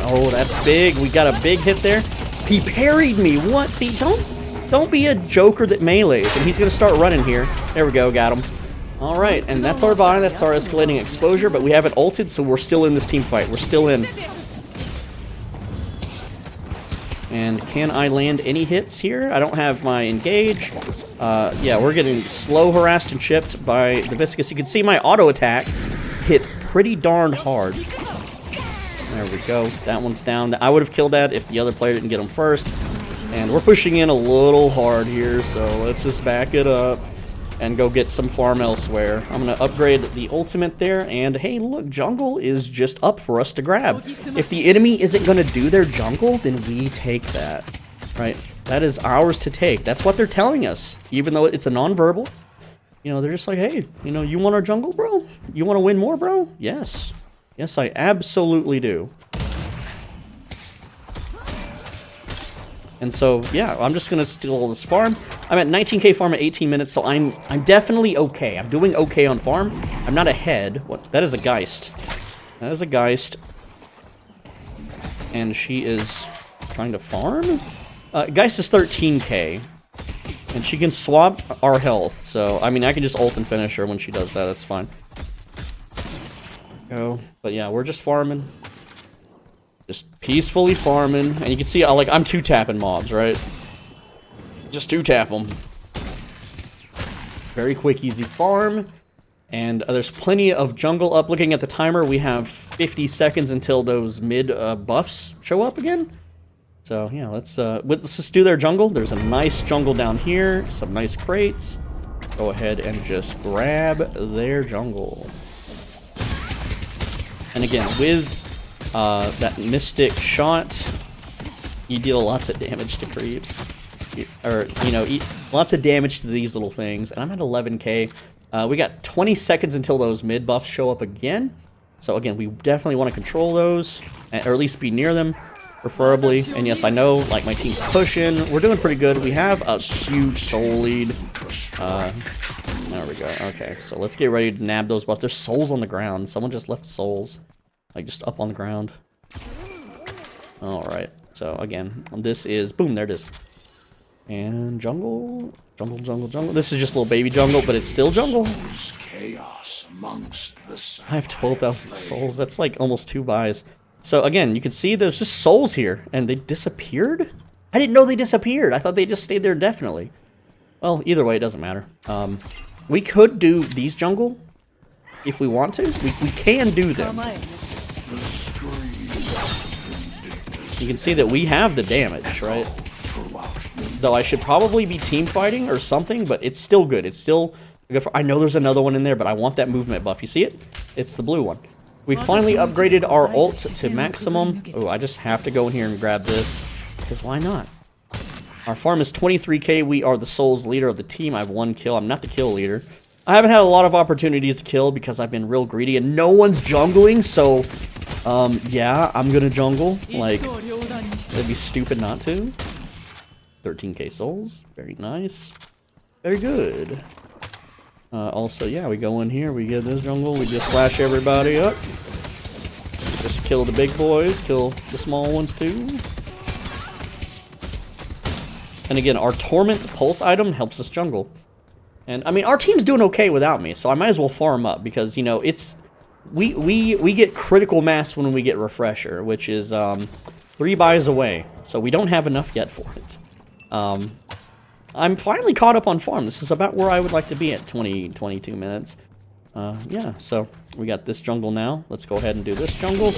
Oh, that's big. We got a big hit there. He parried me. What? See, don't be a joker that melees. And he's going to start running here. There we go. Got him. Alright, and that's our buy. That's our escalating exposure. But we haven't ulted, so we're still in this team fight. We're still in. And can I land any hits here? I don't have my engage. Yeah, we're getting slow harassed and chipped by the Viscous. You can see my auto attack hit pretty darn hard. There we go. That one's down. I would have killed that if the other player didn't get him first. And we're pushing in a little hard here, so let's just back it up and go get some farm elsewhere. I'm going to upgrade the ultimate there, and hey, look, jungle is just up for us to grab. If the enemy isn't going to do their jungle, then we take that, right? That is ours to take. That's what they're telling us, even though it's a non-verbal. You know, they're just like, hey, you know, you want our jungle, bro? You want to win more, bro? Yes. Yes, I absolutely do. And so, yeah, I'm just gonna steal all this farm. I'm at 19k farm at 18 minutes, so I'm definitely okay. I'm doing okay on farm. I'm not ahead. What? That is a Geist. That is a Geist. And she is trying to farm? Geist is 13k. And she can swap our health, so, I mean, I can just ult and finish her when she does that, that's fine. Go. But yeah, we're just farming. Just peacefully farming, and you can see, I'm two-tapping mobs, right? Just two-tap them. Very quick, easy farm. And there's plenty of jungle up. Looking at the timer, we have 50 seconds until those mid buffs show up again. So yeah, let's just do their jungle. There's a nice jungle down here, some nice crates. Go ahead and just grab their jungle. And again, with that mystic shot, you deal lots of damage to creeps. Or, you know, lots of damage to these little things. And I'm at 11k. We got 20 seconds until those mid buffs show up again. So again, we definitely want to control those, or at least be near them. Preferably, and yes, I know, like, my team's pushing. We're doing pretty good. We have a huge soul lead. There we go. Okay, so let's get ready to nab those buffs. There's souls on the ground. Someone just left souls, like, just up on the ground. All right. So again, this is boom. There it is. And jungle. This is just a little baby jungle, but it's still jungle. I have 12,000 souls. That's like almost 2 buys. So again, you can see there's just souls here, and they disappeared? I didn't know they disappeared. I thought they just stayed there indefinitely. Well, either way, it doesn't matter. We could do these jungle if we want to. We can do them. You can see that we have the damage, right? Though I should probably be team fighting or something, but it's still good. It's still good for, I know there's another one in there, but I want that movement buff. You see it? It's the blue one. We finally upgraded our ult to maximum. Oh, I just have to go in here and grab this, because why not? Our farm is 23k. We are the souls leader of the team. I have 1 kill. I'm not the kill leader. I haven't had a lot of opportunities to kill because I've been real greedy, and no one's jungling, so, yeah, I'm gonna jungle. Like, it'd be stupid not to. 13k souls. Very nice. Very good. Also, yeah, we go in here, we get this jungle, we just slash everybody up. Just kill the big boys, kill the small ones too. And again, our Torment Pulse item helps us jungle. And, I mean, our team's doing okay without me, so I might as well farm up, because, you know, it's... We get critical mass when we get Refresher, which is 3 buys away, so we don't have enough yet for it. I'm finally caught up on farm. This is about where I would like to be at 22 minutes. Yeah, so we got this jungle now. Let's go ahead and do this jungle.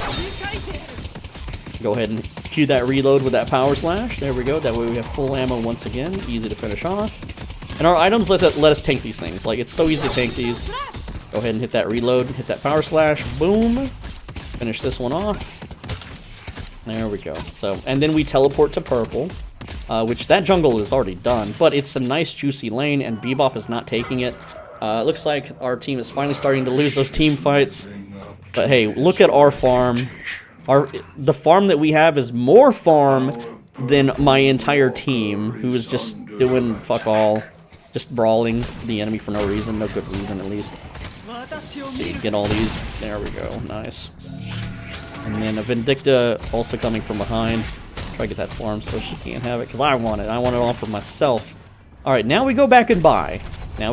Go ahead and cue that reload with that power slash. There we go. That way we have full ammo once again. Easy to finish off. And our items let us tank these things. Like, it's so easy to tank these. Go ahead and hit that reload. Hit that power slash. Boom. Finish this one off. There we go. So, and then we teleport to purple. Which that jungle is already done, but it's a nice juicy lane, and Bebop is not taking it. It looks like our team is finally starting to lose those team fights. But hey, look at our farm. The farm that we have is more farm than my entire team, who is just doing fuck all, just brawling the enemy for no reason, no good reason at least. Let's see, get all these. There we go, nice. And then a Vindicta also coming from behind. Try to get that farm so she can't have it, because I want it. I want it all for myself. Alright, now we go back and buy. So we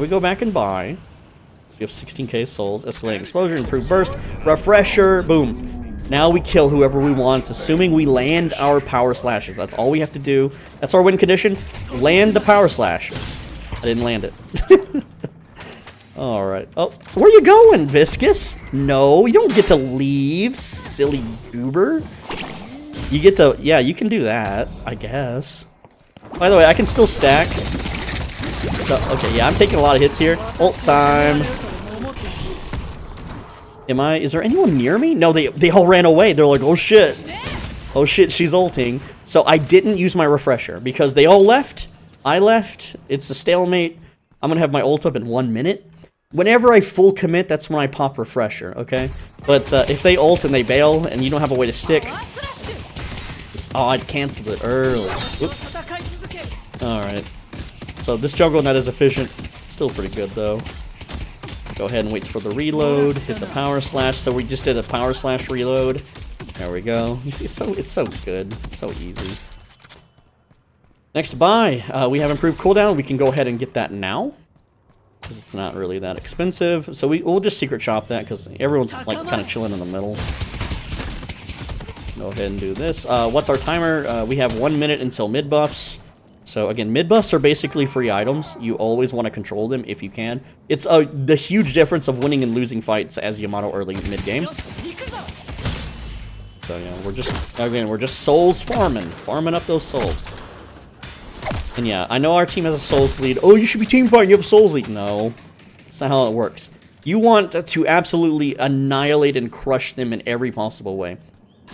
have 16k souls, escalating exposure, improved burst, refresher, boom. Now we kill whoever we want, assuming we land our power slashes. That's all we have to do. That's our win condition. Land the power slash. I didn't land it. Alright. Oh, where you going, Viscous? No, you don't get to leave, silly goober. You get to, yeah, you can do that, I guess. By the way, I can still stack stuff. Okay, yeah, I'm taking a lot of hits here. Ult time. Is there anyone near me? No, they all ran away. They're like, oh shit. Oh shit, she's ulting. So I didn't use my refresher because they all left. I left. It's a stalemate. I'm gonna have my ult up in 1 minute. Whenever I full commit, that's when I pop refresher, okay? But if they ult and they bail and you don't have a way to stick... Oh, I canceled it early. Whoops. Alright. So this jungle not as efficient. Still pretty good though. Go ahead and wait for the reload. Hit the power slash. So we just did a power slash reload. There we go. You see, it's so good. So easy. Next buy. We have improved cooldown. We can go ahead and get that now. Because it's not really that expensive. So we'll just secret shop that because everyone's like kind of chilling in the middle. Go ahead and do this. What's our timer? We have 1 minute until mid buffs. So again, mid buffs are basically free items. You always want to control them if you can. It's the huge difference of winning and losing fights as Yamato early mid game. So yeah, we're just souls farming up those souls. And yeah, I know our team has a souls lead. Oh, you should be team fighting. You have a souls lead. No, that's not how it works. You want to absolutely annihilate and crush them in every possible way.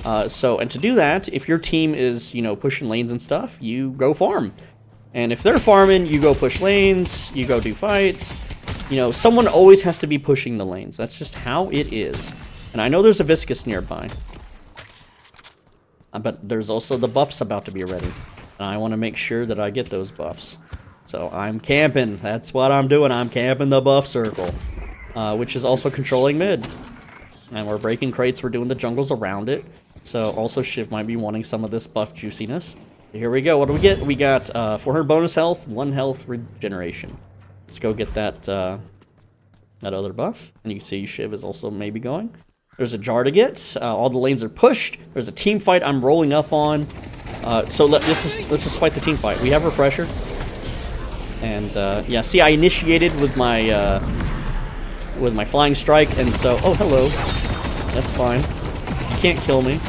And to do that, if your team is, you know, pushing lanes and stuff, you go farm. And if they're farming, you go push lanes, you go do fights. You know, someone always has to be pushing the lanes. That's just how it is. And I know there's a Viscous nearby. But there's also the buffs about to be ready. And I want to make sure that I get those buffs. So I'm camping. That's what I'm doing. I'm camping the buff circle. Which is also controlling mid. And we're breaking crates. We're doing the jungles around it. So also Shiv might be wanting some of this buff juiciness. Here we go. What do we get? We got 400 bonus health, 1 health regeneration. Let's go get that that other buff. And you can see Shiv is also maybe going. There's a jar to get. All the lanes are pushed. There's a team fight I'm rolling up on. So let's just fight the team fight. We have refresher. And yeah, see, I initiated with my flying strike, and so oh hello, that's fine. He can't kill me.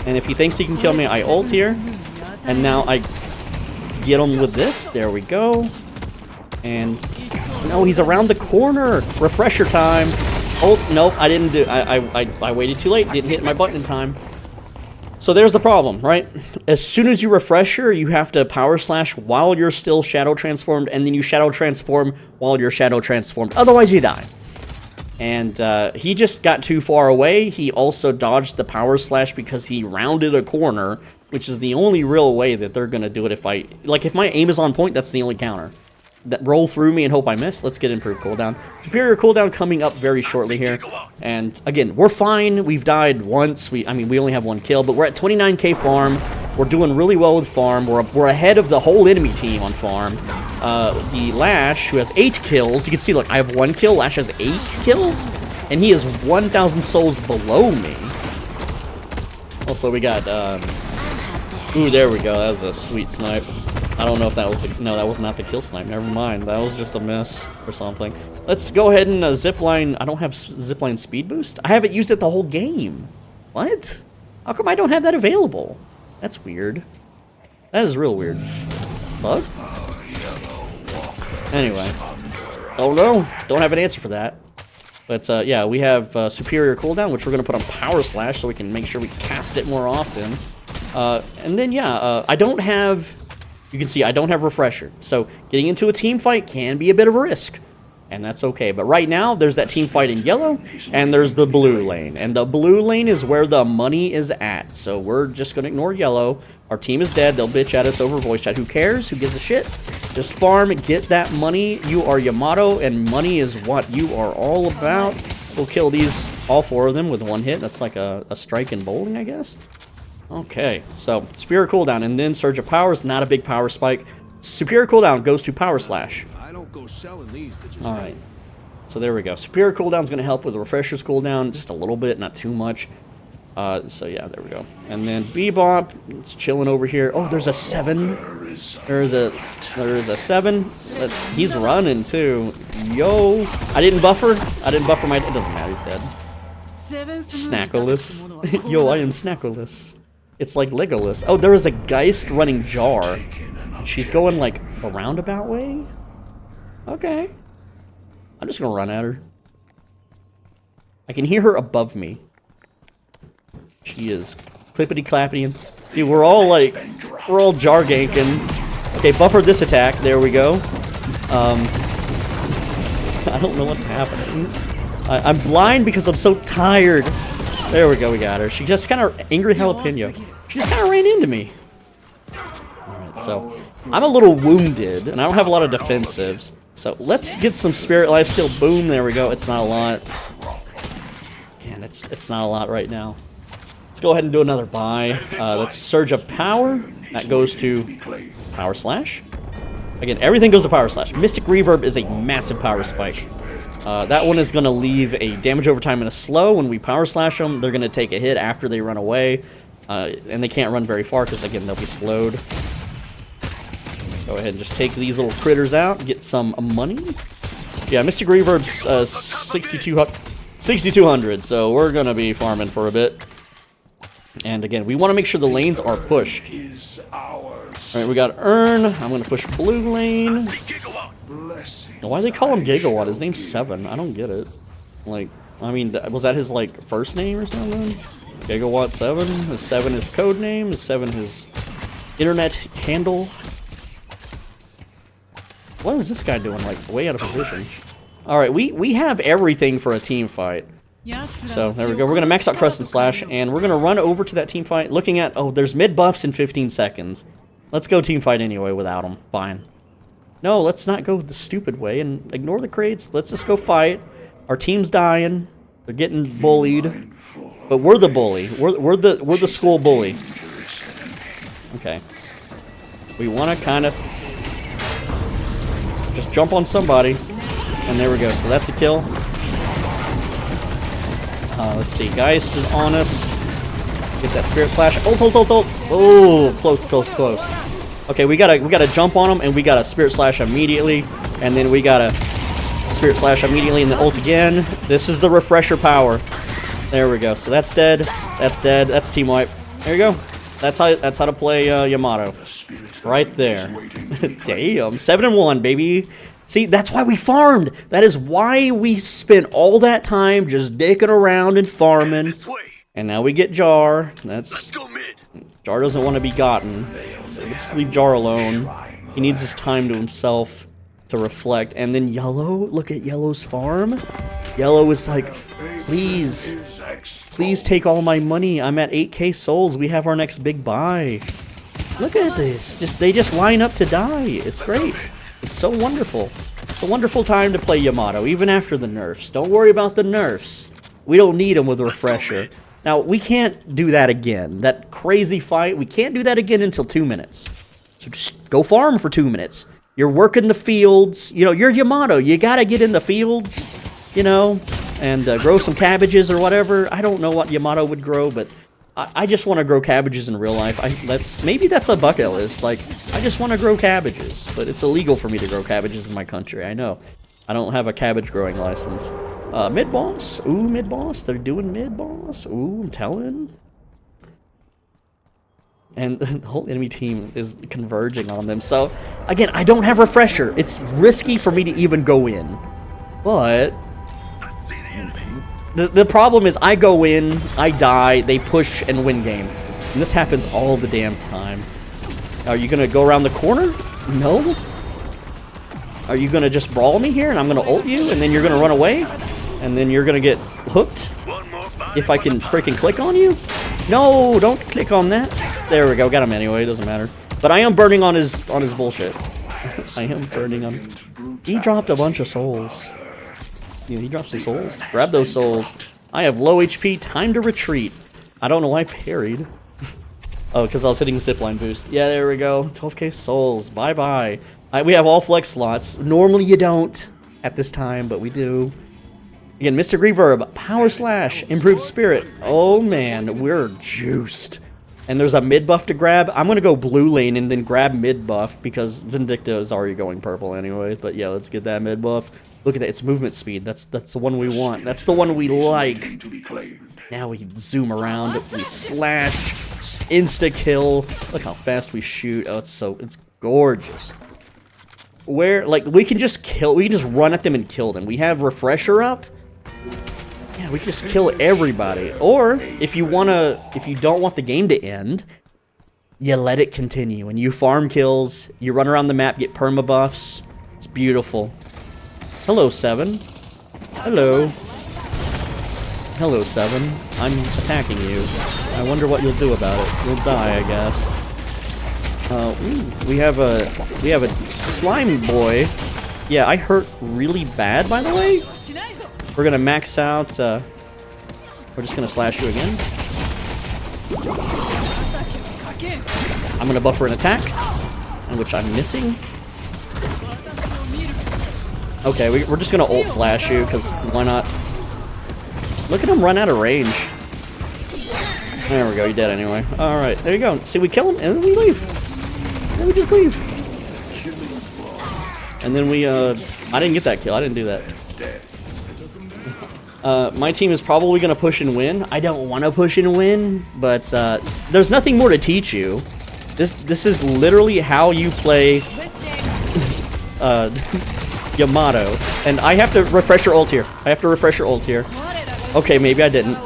And if he thinks he can kill me, I ult here, and now I get him with this. There we go. And no, he's around the corner. Refresher time. Ult. Nope, I didn't do. I waited too late. Didn't hit my button in time. So there's the problem, right? As soon as you refresher, you have to power slash while you're still shadow transformed, and then you shadow transform while you're shadow transformed. Otherwise, you die. And he just got too far away. He also dodged the power slash because he rounded a corner, which is the only real way that they're gonna do it. If my aim is on point, that's the only counter. That roll through me and hope I miss. Let's get improved cooldown. Superior cooldown coming up very shortly here. And again, we're fine. We've died once. I mean, we only have 1 kill, but we're at 29k farm. We're doing really well with farm. We're ahead of the whole enemy team on farm. The Lash, who has 8 kills, you can see, look, I have 1 kill. Lash has 8 kills, and he is 1,000 souls below me. Also, we got, ooh, there we go. That was a sweet snipe. I don't know if that was the... No, that was not the kill snipe. Never mind. That was just a miss or something. Let's go ahead and zipline... I don't have zipline speed boost. I haven't used it the whole game. What? How come I don't have that available? That's weird. That is real weird. Bug? Anyway. Oh no. Don't have an answer for that. But yeah, we have superior cooldown, which we're going to put on power slash so we can make sure we cast it more often. And then yeah, I don't have... You can see I don't have refresher, so getting into a team fight can be a bit of a risk, and that's okay. But right now, there's that team fight in yellow, and there's the blue lane, and the blue lane is where the money is at, so we're just going to ignore yellow. Our team is dead. They'll bitch at us over voice chat. Who cares? Who gives a shit? Just farm, get that money. You are Yamato, and money is what you are all about. We'll kill these, all 4 of them, with 1 hit. That's like a strike in bowling, I guess. Okay, so Superior cooldown and then Surge of Power is not a big power spike. Superior cooldown goes to Power Slash. I don't go selling these to just Alright, so there we go. Superior cooldown is going to help with the Refresher's cooldown, just a little bit, not too much. So yeah, there we go. And then Bebop, it's chilling over here. Oh, there's a 7. There is a 7. He's running too. Yo, I didn't buffer my... It doesn't matter, he's dead. Snackless. Yo, I am snackless. It's like Legolas. Oh, there was a Geist running Jar. She's going like a roundabout way? Okay. I'm just gonna run at her. I can hear her above me. She is clippity-clappity. Dude, we're all jar ganking. Okay, buffer this attack. There we go. I don't know what's happening. I'm blind because I'm so tired. There we go, we got her. She just kind of angry jalapeno. She just kind of ran into me. Alright, so I'm a little wounded, and I don't have a lot of defensives. So let's get some spirit lifesteal. Boom, there we go. It's not a lot. Man, it's not a lot right now. Let's go ahead and do another buy. Let's Surge of Power. That goes to Power Slash. Again, everything goes to Power Slash. Mystic Reverb is a massive power spike. That one is going to leave a damage over time and a slow. When we Power Slash them, they're going to take a hit after they run away. And they can't run very far because, again, they'll be slowed. Go ahead and just take these little critters out, get some money. Yeah, Mystic Reverb's 6,200, so we're going to be farming for a bit. And again, we want to make sure the lanes are pushed. Alright, we got Earn. I'm going to push blue lane. Why do they call him Gigawatt? His name's 7. I don't get it. Like, I mean, was that his, like, first name or something? Gigawatt 7? Is 7 his code name? Is 7 his internet handle? What is this guy doing? Like, way out of position. Alright, we have everything for a team fight. So, there we go. We're going to max out Crescent Slash, and we're going to run over to that team fight, looking at, oh, there's mid buffs in 15 seconds. Let's go team fight anyway without them. Fine. No, let's not go the stupid way and ignore the crates. Let's just go fight. Our team's dying. They're getting bullied. But we're the bully. We're the school bully. Okay. We want to kind of just jump on somebody. And there we go. So that's a kill. Let's see. Geist is on us. Get that Spirit Slash. Ult. Oh, close. Okay, we gotta jump on them, and we gotta Spirit Slash immediately, and then we gotta Spirit Slash immediately, and then ult again. This is the refresher power. There we go. So that's dead. That's dead. That's team wipe. There you go. That's how to play Yamato. Right there. Damn. 7-1, baby. See, that's why we farmed. That is why we spent all that time just dicking around and farming. And now we get Jar. Jar doesn't want to be gotten. So let's leave Jar alone. He needs his time to himself to reflect. And then Yellow, look at Yellow's farm. Yellow is like, please take all my money. I'm at 8k souls. We have our next big buy. Look at this. They just line up to die. It's great. It's so wonderful. It's a wonderful time to play Yamato, even after the nerfs. Don't worry about the nerfs. We don't need them with a refresher. Now, we can't do that again. That crazy fight, we can't do that again until 2 minutes. So just go farm for 2 minutes. You're working the fields. You know, you're Yamato. You gotta get in the fields, you know, and grow some cabbages or whatever. I don't know what Yamato would grow, but I just want to grow cabbages in real life. Maybe that's a bucket list. Like, I just want to grow cabbages, but it's illegal for me to grow cabbages in my country. I know. I don't have a cabbage growing license. Mid-boss. Ooh, mid-boss. They're doing mid-boss. Ooh, I'm telling. And the whole enemy team is converging on them. So, again, I don't have refresher. It's risky for me to even go in. But the problem is I go in, I die, they push and win game. And this happens all the damn time. Are you going to go around the corner? No. Are you going to just brawl me here and I'm going to ult you and then you're going to run away? And then you're going to get hooked? If I can freaking click on you? No, don't click on that. There we go, got him anyway, doesn't matter. But I am burning on his bullshit. I am burning on. He dropped a bunch of souls. Yeah, he dropped some souls. Grab those souls. I have low HP, time to retreat. I don't know why I parried. Oh, because I was hitting zipline boost. Yeah, there we go. 12k souls. Bye-bye. We have all flex slots. Normally you don't at this time, but we do. Again, Mystic Reverb, Power Slash, Improved Spirit. Oh man, we're juiced. And there's a mid buff to grab. I'm going to go blue lane and then grab mid buff because Vindicta is already going purple anyway. But yeah, let's get that mid buff. Look at that, it's movement speed. That's the one we want. That's the one we like. Now we zoom around, we slash, Insta kill. Look how fast we shoot. Oh, it's gorgeous. Where, like, we can just run at them and kill them. We have refresher up. Yeah, we can just kill everybody. Or if you don't want the game to end, you let it continue and you farm kills. You run around the map, get perma buffs. It's beautiful. Hello, 7. Hello. Hello, 7. I'm attacking you. I wonder what you'll do about it. You'll die, I guess. We have a slime boy. Yeah, I hurt really bad, by the way. We're gonna max out. We're just gonna slash you again. I'm gonna buffer an attack, in which I'm missing. Okay, we're just gonna ult slash you, because why not? Look at him run out of range. There we go, you're dead anyway. Alright, there you go. See, we kill him, and then we leave. And we just leave. And then we, I didn't get that kill, I didn't do that. My team is probably gonna push and win. I don't want to push and win, but there's nothing more to teach you. This is literally how you play Yamato. And I have to refresh your ult here. Okay, maybe I didn't.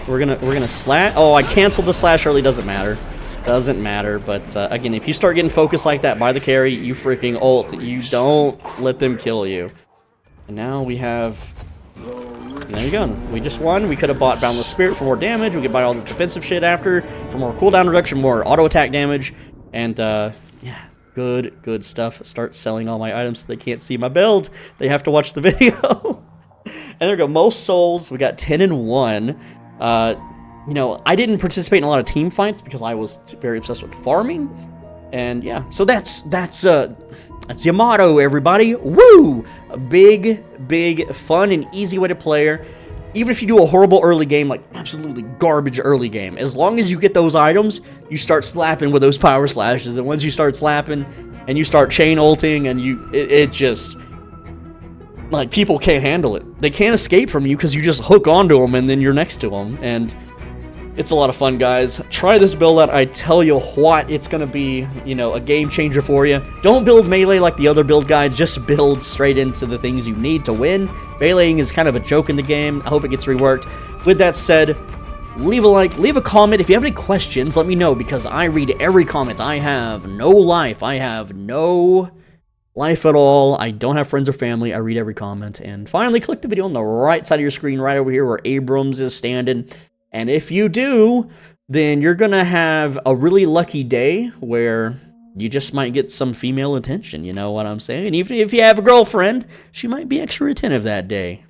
We're gonna slash. Oh, I canceled the slash early. Doesn't matter. But again, if you start getting focused like that by the carry, you freaking ult. You don't let them kill you. And now we have. There you go. We just won. We could have bought Boundless Spirit for more damage. We could buy all this defensive shit after for more cooldown reduction, more auto attack damage, and yeah, good stuff. Start selling all my items so they can't see my build. They have to watch the video. And there we go. Most souls. We got 10 and 1. You know, I didn't participate in a lot of team fights because I was very obsessed with farming. And yeah, so that's Yamato, everybody. Woo! A big, fun and easy way to play her. Even if you do a horrible early game, like absolutely garbage early game, as long as you get those items, you start slapping with those power slashes. And once you start slapping and you start chain ulting, and it just, like, people can't handle it. They can't escape from you because you just hook onto them and then you're next to them. And it's a lot of fun, guys. Try this build out. I tell you what, it's going to be, you know, a game changer for you. Don't build melee like the other build guides. Just build straight into the things you need to win. Meleeing is kind of a joke in the game. I hope it gets reworked. With that said, leave a like, leave a comment. If you have any questions, let me know, because I read every comment. I have no life. I have no life at all. I don't have friends or family. I read every comment. And finally, click the video on the right side of your screen right over here where Abrams is standing. And if you do, then you're going to have a really lucky day where you just might get some female attention, you know what I'm saying? Even if you have a girlfriend, she might be extra attentive that day.